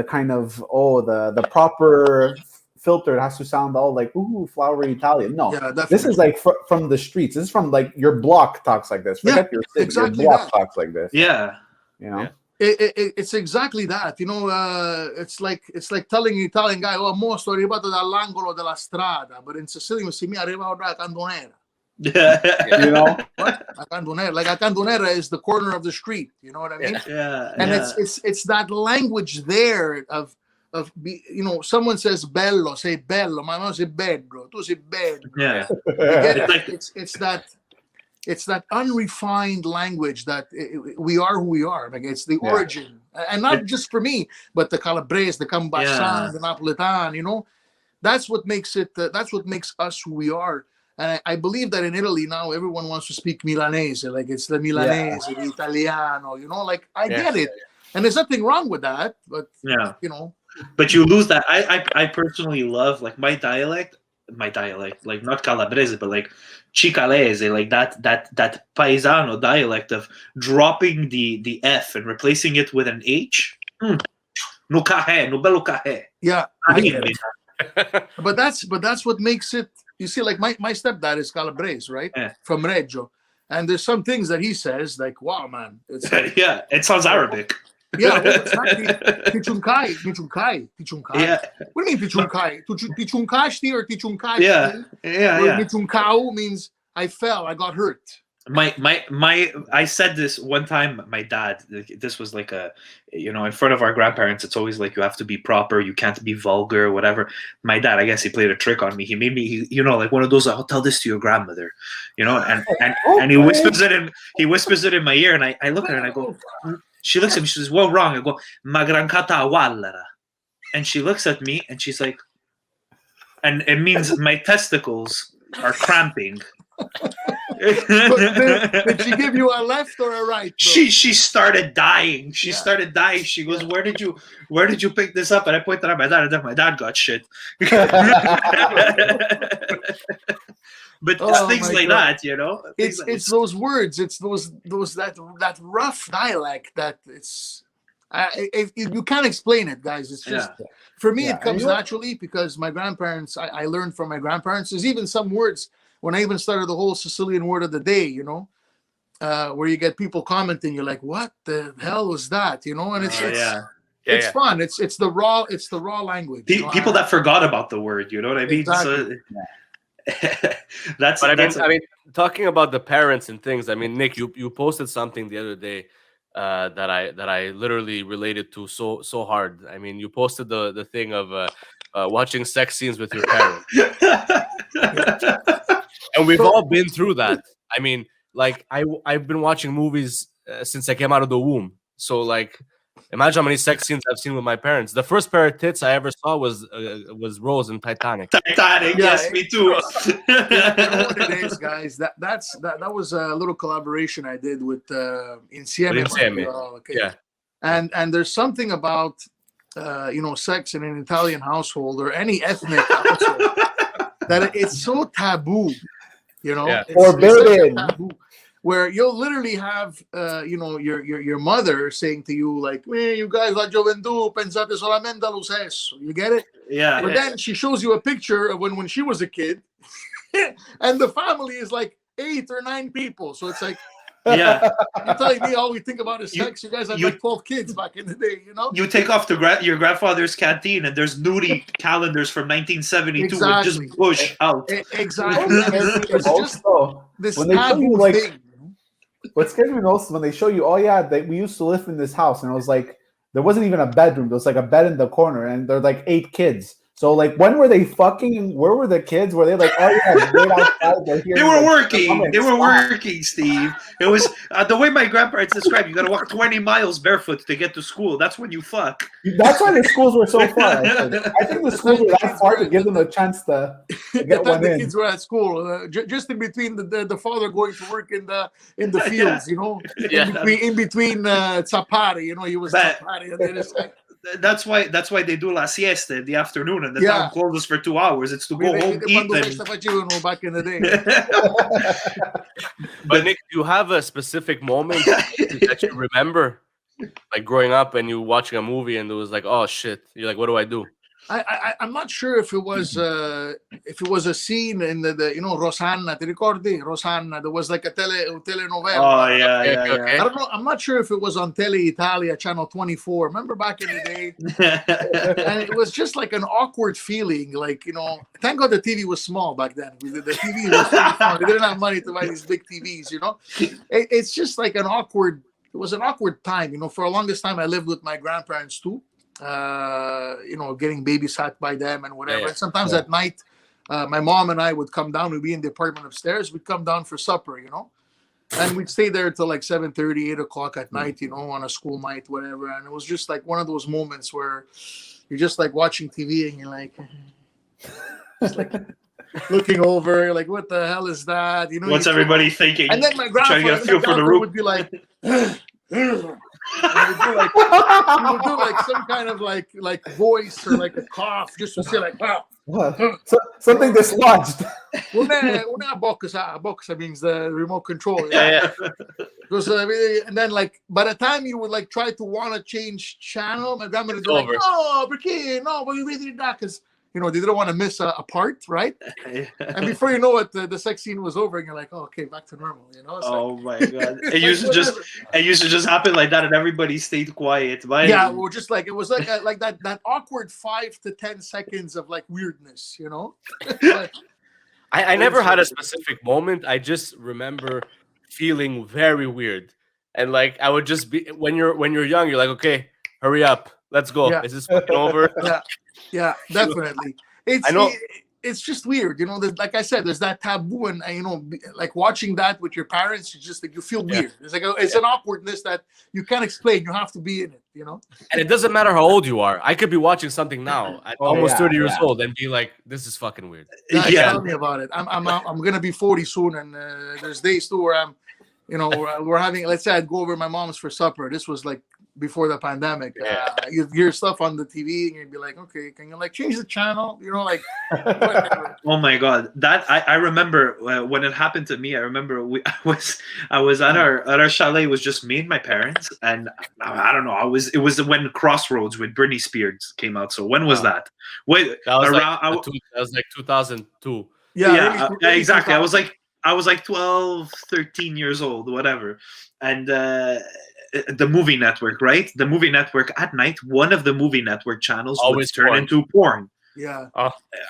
kind of the proper filter, it has to sound all like flowery Italian. No, this is like from the streets. This is from like your block talks like this. Forget your city. Exactly your block talks like this. Yeah, you know. Yeah. It's exactly that, you know. It's like telling an Italian guy, "Oh, mo sto arrivato dall'angolo della strada," but in Sicilian, si mi arriva da Candonera. You know, a Candonera, like a Candonera is the corner of the street. You know what I mean? And it's that language there of you know, someone says bello, say bello, my mom say bello, tu sei bello. Yeah, it's that unrefined language that we are who we are. Like it's the origin, and not just for me, but the Calabrese, the Cambasan, the Napoletan. You know, that's what makes it. That's what makes us who we are. And I believe that in Italy now everyone wants to speak Milanese, like it's the Milanese, the Italiano. You know, like I get it, and there's nothing wrong with that. But you know, but you lose that. I personally love like my dialect, like not Calabrese, but like Cicalese, like that paesano dialect of dropping the F and replacing it with an H. No cahe, no bello cahe. Yeah, I get it. but that's what makes it. You see, like my stepdad is Calabrese, right? From Reggio, and there's some things that he says like, "Wow, man!" It's like, it sounds Arabic. Yeah, well, exactly. Tichunkai. Yeah. What do you mean Tichunkai? Tichunkashti or Tichunkashti? Yeah. Tichunkau means I fell, I got hurt. I said this one time. My dad, this was like in front of our grandparents, it's always like you have to be proper, you can't be vulgar, whatever. My dad, I guess he played a trick on me. He made me, like one of those, I'll tell this to your grandmother, and he whispers it in my ear, and I look at her and I go, she looks at me, she says, "What wrong?" I go, "Ma grancata wallara," and she looks at me and she's like, and it means my testicles are cramping. Did she give you a left or a right? Bro? She started dying. She goes, "Where did you pick this up?" And I pointed at my dad, and then my dad got shit. But it's things like that, you know. It's those words. It's that rough dialect that it's. You can't explain it, guys. It's just for me. It comes naturally because my grandparents. I learned from my grandparents. There's even some words. When I even started the whole Sicilian word of the day, you know, where you get people commenting, you're like, "What the hell was that?" You know, and it's fun. It's the raw language. People that forgot about the word, you know what I mean? Exactly. So, I mean, talking about the parents and things. I mean, Nick, you posted something the other day that I literally related to so hard. I mean, you posted the thing of watching sex scenes with your parents. And we've all been through that. I mean, like I've been watching movies since I came out of the womb. So like, imagine how many sex scenes I've seen with my parents. The first pair of tits I ever saw was Rose in Titanic. Yes, me too. You know what it is, guys? That was a little collaboration I did with Insieme. Okay. Yeah. And there's something about sex in an Italian household or any ethnic household that it's so taboo. You know, forbidden. Where you'll literally have, your mother saying to you, like, "You guys, la gioventù, pensate solamente allo sesso." You get it? Yeah. But then she shows you a picture of when she was a kid, and the family is like 8 or 9 people. So it's like, you're telling me all we think about is sex. You guys had like 12 kids back in the day, you know? You take off your grandfather's canteen and there's nudie calendars from 1972 and just push out. Exactly. It's just this when they taboo show you, like, thing. what scared me most is when they show you, oh yeah, we used to live in this house, and it was like there wasn't even a bedroom. There was like a bed in the corner, and there were like 8 kids. So like, when were they fucking? Where were the kids? Were they like, oh yeah, wait outside? They were working. They were working, Steve. It was the way my grandparents described. You got to walk 20 miles barefoot to get to school. That's when you fuck. That's why the schools were so far. I think the schools were that far to give them a chance to get one the in. kids were at school, just in between the father going to work in the fields, you know, in between Zapari, you know, he was Zapari, and then it's like. That's why they do la siesta in the afternoon, and the town closes for 2 hours. It's to go home, eat, back in the day. But Nick, do you have a specific moment that you remember, like growing up and you watching a movie and it was like, oh shit, you're like, what do I do? I'm not sure if it was a scene in the you know, Rosanna. Ti ricordi Rosanna? There was like a telenovela. Oh yeah, Okay. I don't know. I'm not sure if it was on Tele Italia, channel 24. Remember back in the day? And it was just like an awkward feeling. Like, you know, thank God the TV was small back then. The TV was really small. They didn't have money to buy these big TVs. You know, it's just like an awkward. It was an awkward time. You know, for the longest time I lived with my grandparents too. You know, getting babysat by them and whatever. And sometimes at night, my mom and I would come down. We'd be in the apartment upstairs. We'd come down for supper, you know, and we'd stay there till like 7:30, 8 o'clock at night, you know, on a school night, whatever. And it was just like one of those moments where you're just like watching TV and you're like, just like looking over, you're like, what the hell is that? You know, what's everybody thinking? And then my grandfather would would be like. And you would do like some kind of like voice or like a cough just to say like, wow. Something dislodged. Una box means the remote control. Yeah. And then like by the time you would like try to want to change channel, my grandmother would be like, oh, perché? No, but you really did that because you know they didn't want to miss a part, right? And before you know it, the sex scene was over, and you're like, oh, okay, back to normal. You know? It's my god! It used to just happen like that, and everybody stayed quiet. Yeah, well, just like it was like that awkward 5 to 10 seconds of like weirdness, you know. I never had a specific moment. I just remember feeling very weird, and like I would just be when you're young, you're like, okay, hurry up, let's go. Is this fucking over? Yeah, definitely. It's just weird, you know. Like I said, there's that taboo, and you know, like watching that with your parents, you just like you feel weird. It's like it's an awkwardness that you can't explain. You have to be in it, you know. And it doesn't matter how old you are. I could be watching something now at almost 30 years old and be like, "This is fucking weird." Tell me about it. I'm gonna be 40 soon, and there's days too where I'm, you know, we're having. Let's say I'd go over to my mom's for supper. This was like before the pandemic. You hear stuff on the TV and you'd be like, okay, can you like change the channel, you know, like whatever. Oh my god, that I remember when it happened to me. I remember I was at our chalet. It was just me and my parents, and I don't know, it was when Crossroads with Britney Spears came out. So when was that? Wait, that was like 2002. Yeah, exactly. I was like 12, 13 years old, whatever. And the movie network, right? The movie network at night, one of the movie network channels would turn into porn. Yeah.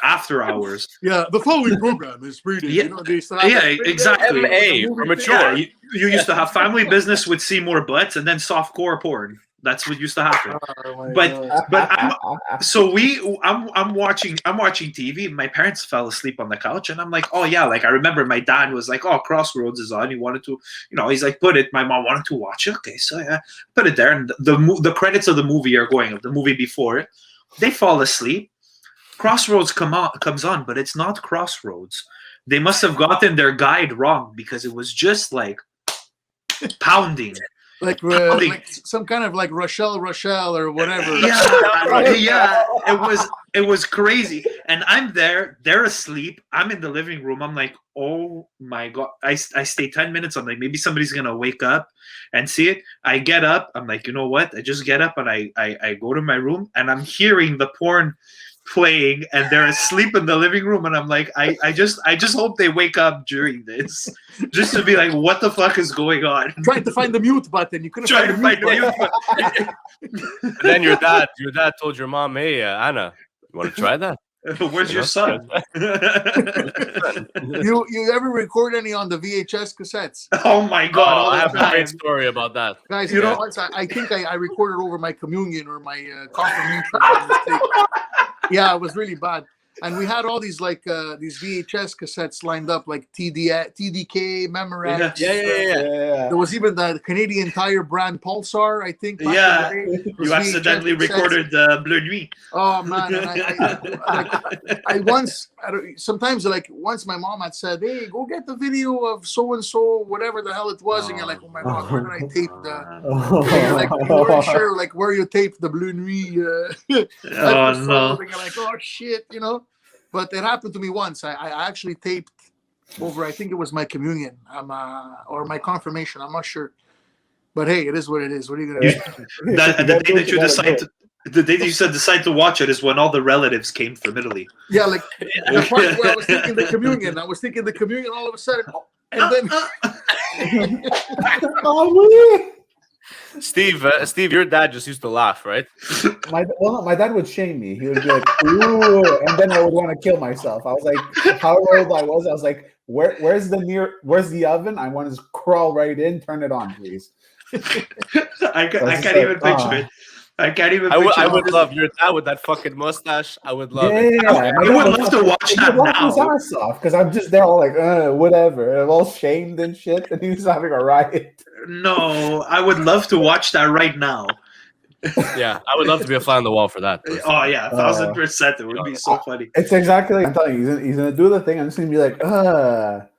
After hours. Yeah, the following program is reading. Yeah, you know, exactly. MA for mature. Yeah, you used to have Family Business with Seymour Butts and then softcore porn. That's what used to happen. I'm watching TV. My parents fell asleep on the couch, and I'm like, oh yeah, like I remember my dad was like, oh, Crossroads is on. He wanted to, you know, he's like, put it. My mom wanted to watch it. Okay, so yeah, put it there, and the credits of the movie are going. The movie before it, they fall asleep. Crossroads comes on, but it's not Crossroads. They must have gotten their guide wrong because it was just like pounding. Like some kind of like Rochelle or whatever. Yeah. It was crazy. And I'm there, they're asleep. I'm in the living room. I'm like, oh my god. I stay 10 minutes. I'm like, maybe somebody's gonna wake up and see it. I get up. I'm like, you know what? I just get up and I go to my room and I'm hearing the porn playing and they're asleep in the living room, and I'm like, I just hope they wake up during this, just to be like, what the fuck is going on? Trying to find the mute button, you couldn't find the mute button. And then your dad told your mom, hey, Anna, you want to try that? Where's your son? You ever record any on the VHS cassettes? Oh my God! Oh, all I the have a time. great story about that. Guys, You know- once I think I recorded over my communion or my confirmation by mistake. Yeah, it was really bad. And we had all these these VHS cassettes lined up, like TDK, Memorex. Yeah. There was even the Canadian Tire brand Pulsar, I think. back Yeah. in the day. You Those accidentally VHS cassettes. recorded Bleu Nuit. Oh man! And I once once my mom had said, "Hey, go get the video of so and so, whatever the hell it was," and you're like, "Oh my God, where did I tape the?" And you're like, you weren't sure like where you taped the Bleu Nuit. Oh no! And you're like, oh shit, you know. But it happened to me once. I actually taped over. I think it was my communion, or my confirmation. I'm not sure. But hey, it is what it is. What are you gonna do? The day that you decide to watch it is when all the relatives came from Italy. Yeah, like the part where I was thinking the communion. All of a sudden, and then Steve, your dad just used to laugh, right? My dad would shame me. He would be like, "Ooh," and then I would want to kill myself. I was like, how old I was like, where's the oven? I want to crawl right in, turn it on, please. I can't even picture it. I can't even. I would love your dad with that fucking mustache. I would love it. Yeah. I would love to watch that his now. ass off because I'm just there all like, whatever. I'm all shamed and shit, and he's having a riot. No, I would love to watch that right now. Yeah, I would love to be a fly on the wall for that. Oh yeah, 1,000%. It would be so funny. It's exactly like I'm telling you. He's gonna do the thing. I'm just gonna be like, I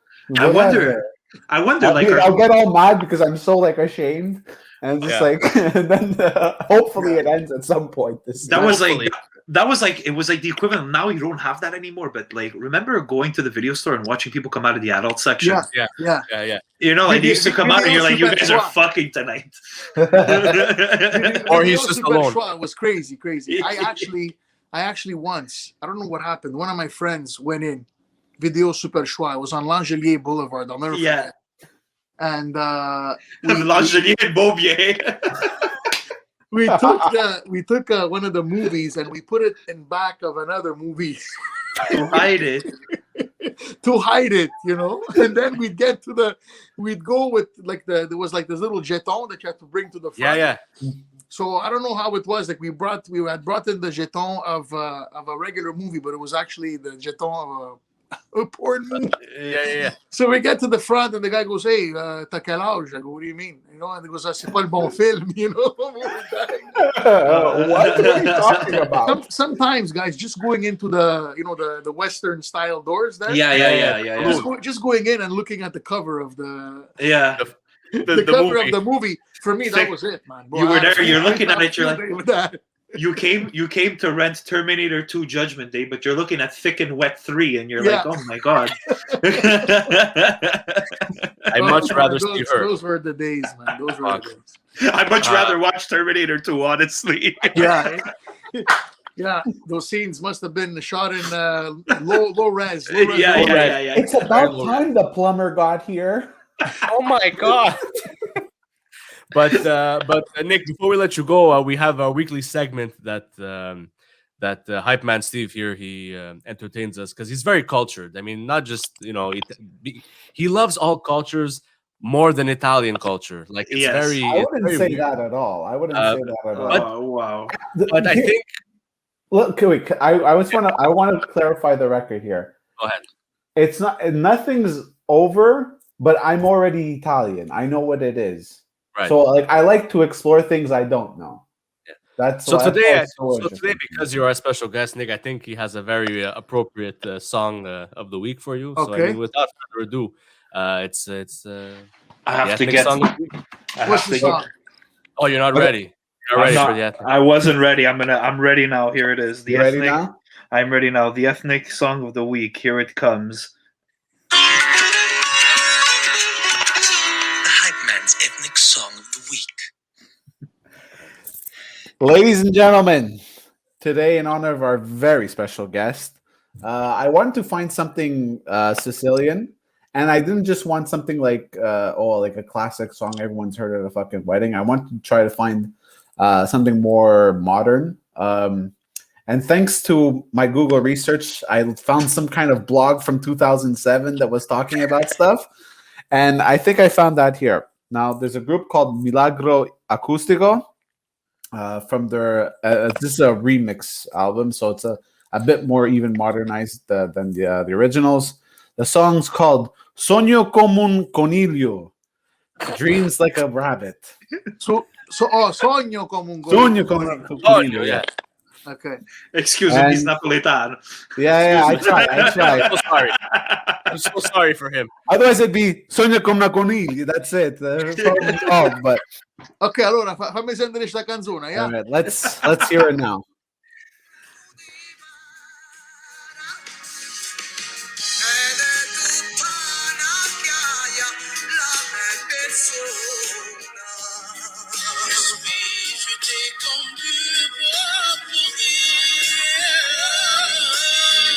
wonder. I'll get all mad because I'm so like ashamed, and just and then hopefully it ends at some point. That was like it was like the equivalent. Now you don't have that anymore. But like, remember going to the video store and watching people come out of the adult section? Yeah. You know, like they used to come out and you're like, you guys are fucking tonight. Or he's just alone. It was crazy. I actually once, I don't know what happened. One of my friends went in. Video Super Choix. It was on Langelier Boulevard. I'll never forget. And Langelier and Beaubier. we took one of the movies and we put it in back of another movie to hide it. You know. And then we'd go with there was like this little jeton that you had to bring to the front. Yeah. So I don't know how it was. Like we had brought in the jeton of a regular movie, but it was actually the jeton of a porn movie. Yeah. So we get to the front and the guy goes, "Hey, t'as quel âge?" I go, "What do you mean?" You know, and he goes, "C'est pas le bon film," you know. What are you talking about? Sometimes, guys, just going into the Western style doors there. Yeah. Just going in and looking at the cover of the the cover movie. of the movie. For me, that was it, man. You were there. You're looking at it. You're like, with that. You came to rent Terminator 2 Judgment Day, but you're looking at Thick and Wet 3, and you're like, oh my God. I'd much rather see her. Those were the days, man. Those were the days. I'd much rather watch Terminator 2, honestly. Yeah. Those scenes must have been shot in low res. Yeah. It's about time the plumber got here. Oh my God. But Nick, before we let you go, we have a weekly segment that Hype Man Steve here, he entertains us because he's very cultured. I mean, not just he loves all cultures more than Italian culture. Like it's very. I wouldn't say weird. that at all. I wouldn't say that at all. Wow. But I think. Look, wait. I want to clarify the record here. Go ahead. It's nothing's over, but I'm already Italian. I know what it is. Right. So like I like to explore things I don't know. Yeah. That's today because you're our special guest, Nick, I think he has a very appropriate song of the week for you. So I mean, without further ado, it's I have to get. What's the song? Oh, you're not ready. You're ready for the ethnic. I wasn't ready. I'm ready now. Here it is. The you ethnic. Ready now? I'm ready now. The ethnic song of the week. Here it comes. Song of the week. Ladies and gentlemen, today in honor of our very special guest, I wanted to find something Sicilian, and I didn't just want something like a classic song everyone's heard at a fucking wedding. I wanted to try to find something more modern. And And thanks to my Google research, I found some kind of blog from 2007 that was talking about stuff. And I think I found that here. Now, there's a group called Milagro Acústico from their, this is a remix album, so it's a bit more even modernized than the originals. The song's called Sogno come un coniglio, dreams like a rabbit. Sogno come un Sogno come un coniglio, yeah. Okay. Excuse me, he's Napoletano. Yeah, I try. I'm so sorry. I'm so sorry for him. Otherwise, it'd be Sogno come una coniglio. That's it. But Ok, allora fammi sentire questa canzone, yeah? all right, let's hear it now.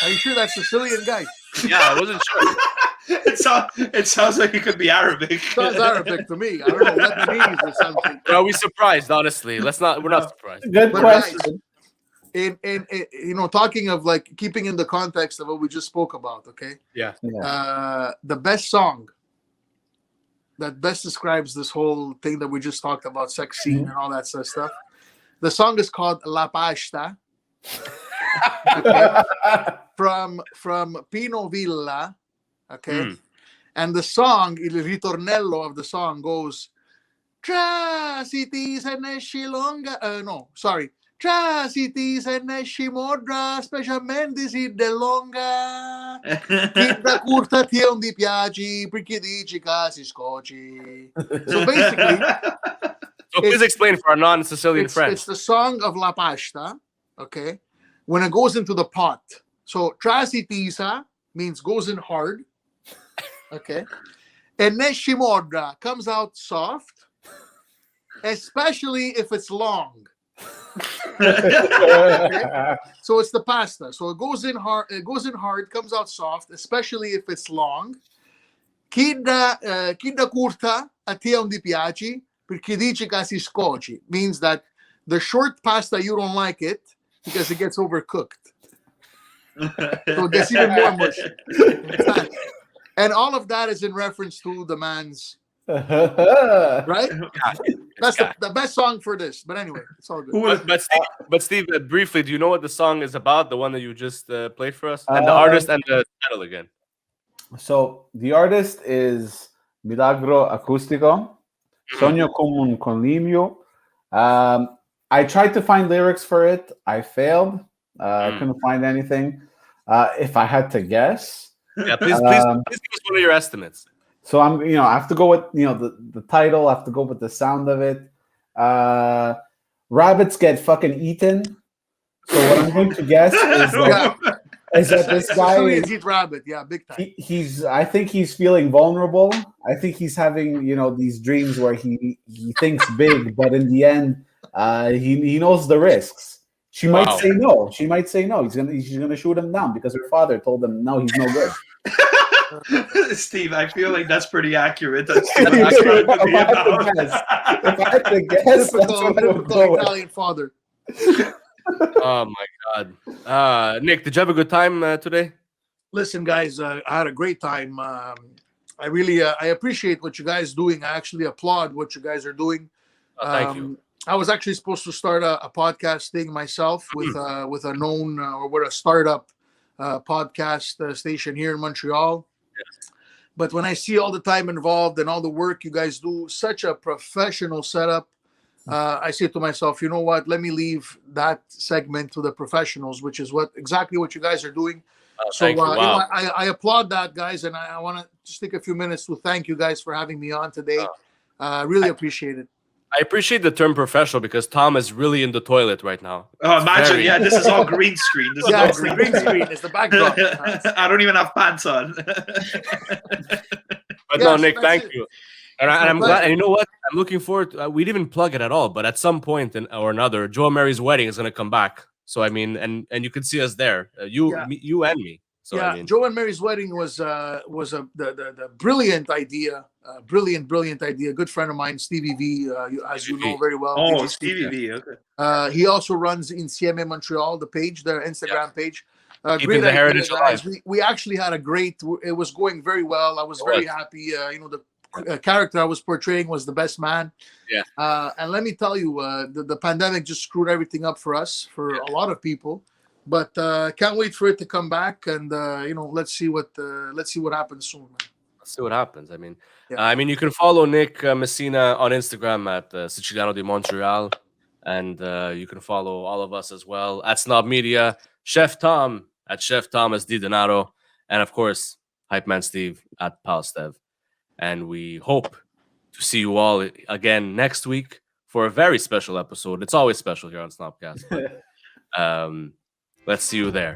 Are you sure that's Sicilian, guys? Yeah, I wasn't sure. It sounds like it could be Arabic. Sounds Arabic to me. I don't know, Lebanese or something. Are we surprised? Honestly, we're not surprised. Good But question. In you know, talking of like keeping in the context of what we just spoke about, okay? Yeah. The best song that best describes this whole thing that we just talked about, sex scene and all that sort of stuff. The song is called La Pasta. Okay? from Pino Villa, okay? And the song, il ritornello of the song goes, Tra si se ne esci longa, no, sorry. Tra si se ne esci modra, specialmente si de longa. Chi da curta ti non ti piaci, perché dici che si scocci. So basically, So please explain for our non-Sicilian friends. it's the song of La Pasta, okay? When it goes into the pot. So trasitisa means goes in hard, okay? And neshimodra comes out soft, especially if it's long. Okay? So it's the pasta. So it goes in hard, comes out soft, especially if it's long. Chi da curta a te non ti piaci, perché dici che si scocci. Means that the short pasta, you don't like it because it gets overcooked. So it gets even more mushy. And all of that is in reference to the man's, right? That's the best song for this. But anyway, it's all good. But Steve, briefly, do you know what the song is about? The one that you just played for us, and the artist and the title again. So the artist is Milagro Acústico. Sogno come un coniglio. I tried to find lyrics for it. I failed. I couldn't find anything. If I had to guess, Yeah, please give us one of your estimates. so I have to go with the title. I have to go with the sound of it. Rabbits get fucking eaten. So what I'm going to guess is that this guy Sicilians eat rabbit, yeah, big time. I think he's feeling vulnerable. I think he's having these dreams where he thinks big, but in the end, he knows the risks. She might say no. She's gonna shoot him down because her father told him no, he's no good. Steve, I feel like that's pretty accurate. That's If I had to guess, that's what I would go with. Italian father. Oh my God, Nick, did you have a good time today? Listen, guys, I had a great time. I really I appreciate what you guys doing. I actually applaud what you guys are doing. Thank you. I was actually supposed to start a podcast thing myself with a known or with a startup podcast station here in Montreal. Yes. But when I see all the time involved and all the work you guys do, such a professional setup, I say to myself, you know what? Let me leave that segment to the professionals, which is exactly what you guys are doing. So thank you. Wow. I applaud that, guys, and I want to just take a few minutes to thank you guys for having me on today. Really appreciate it. I appreciate the term professional because Tom is really in the toilet right now. Oh, imagine, yeah, this is all green screen. This is all It's the green green screen. It's the backdrop. I don't even have pants on. But no, Yes, Nick, that's thank it. you. And I'm glad. And you know what? I'm looking forward to. We didn't even plug it at all, but at some point or another, Joe and Mary's wedding is going to come back. So I mean, and you can see us there. You and me. So So yeah, I mean, Joe and Mary's wedding was the brilliant idea, brilliant idea. Good friend of mine, Stevie V, as you know very well. Oh, DJ Stevie V. Okay. He also runs Insieme Montreal, the page, their Instagram page. keeping Great the idea, heritage guys. alive. We actually had a great. It was going very well. I was It very was. happy. The character I was portraying was the best man. Yeah. And let me tell you, the pandemic just screwed everything up for us, for a lot of people. But can't wait for it to come back, and let's see what happens soon, man. Let's see what happens. I mean, Yeah. you can follow Nick Messina on Instagram at Siciliano di Montreal, and you can follow all of us as well at Snob Media, Chef Tom at Chef Thomas Di Donato, and of course, Hype Man Steve at Palstev. And we hope to see you all again next week for a very special episode. It's always special here on Snobcast. But, let's see you there.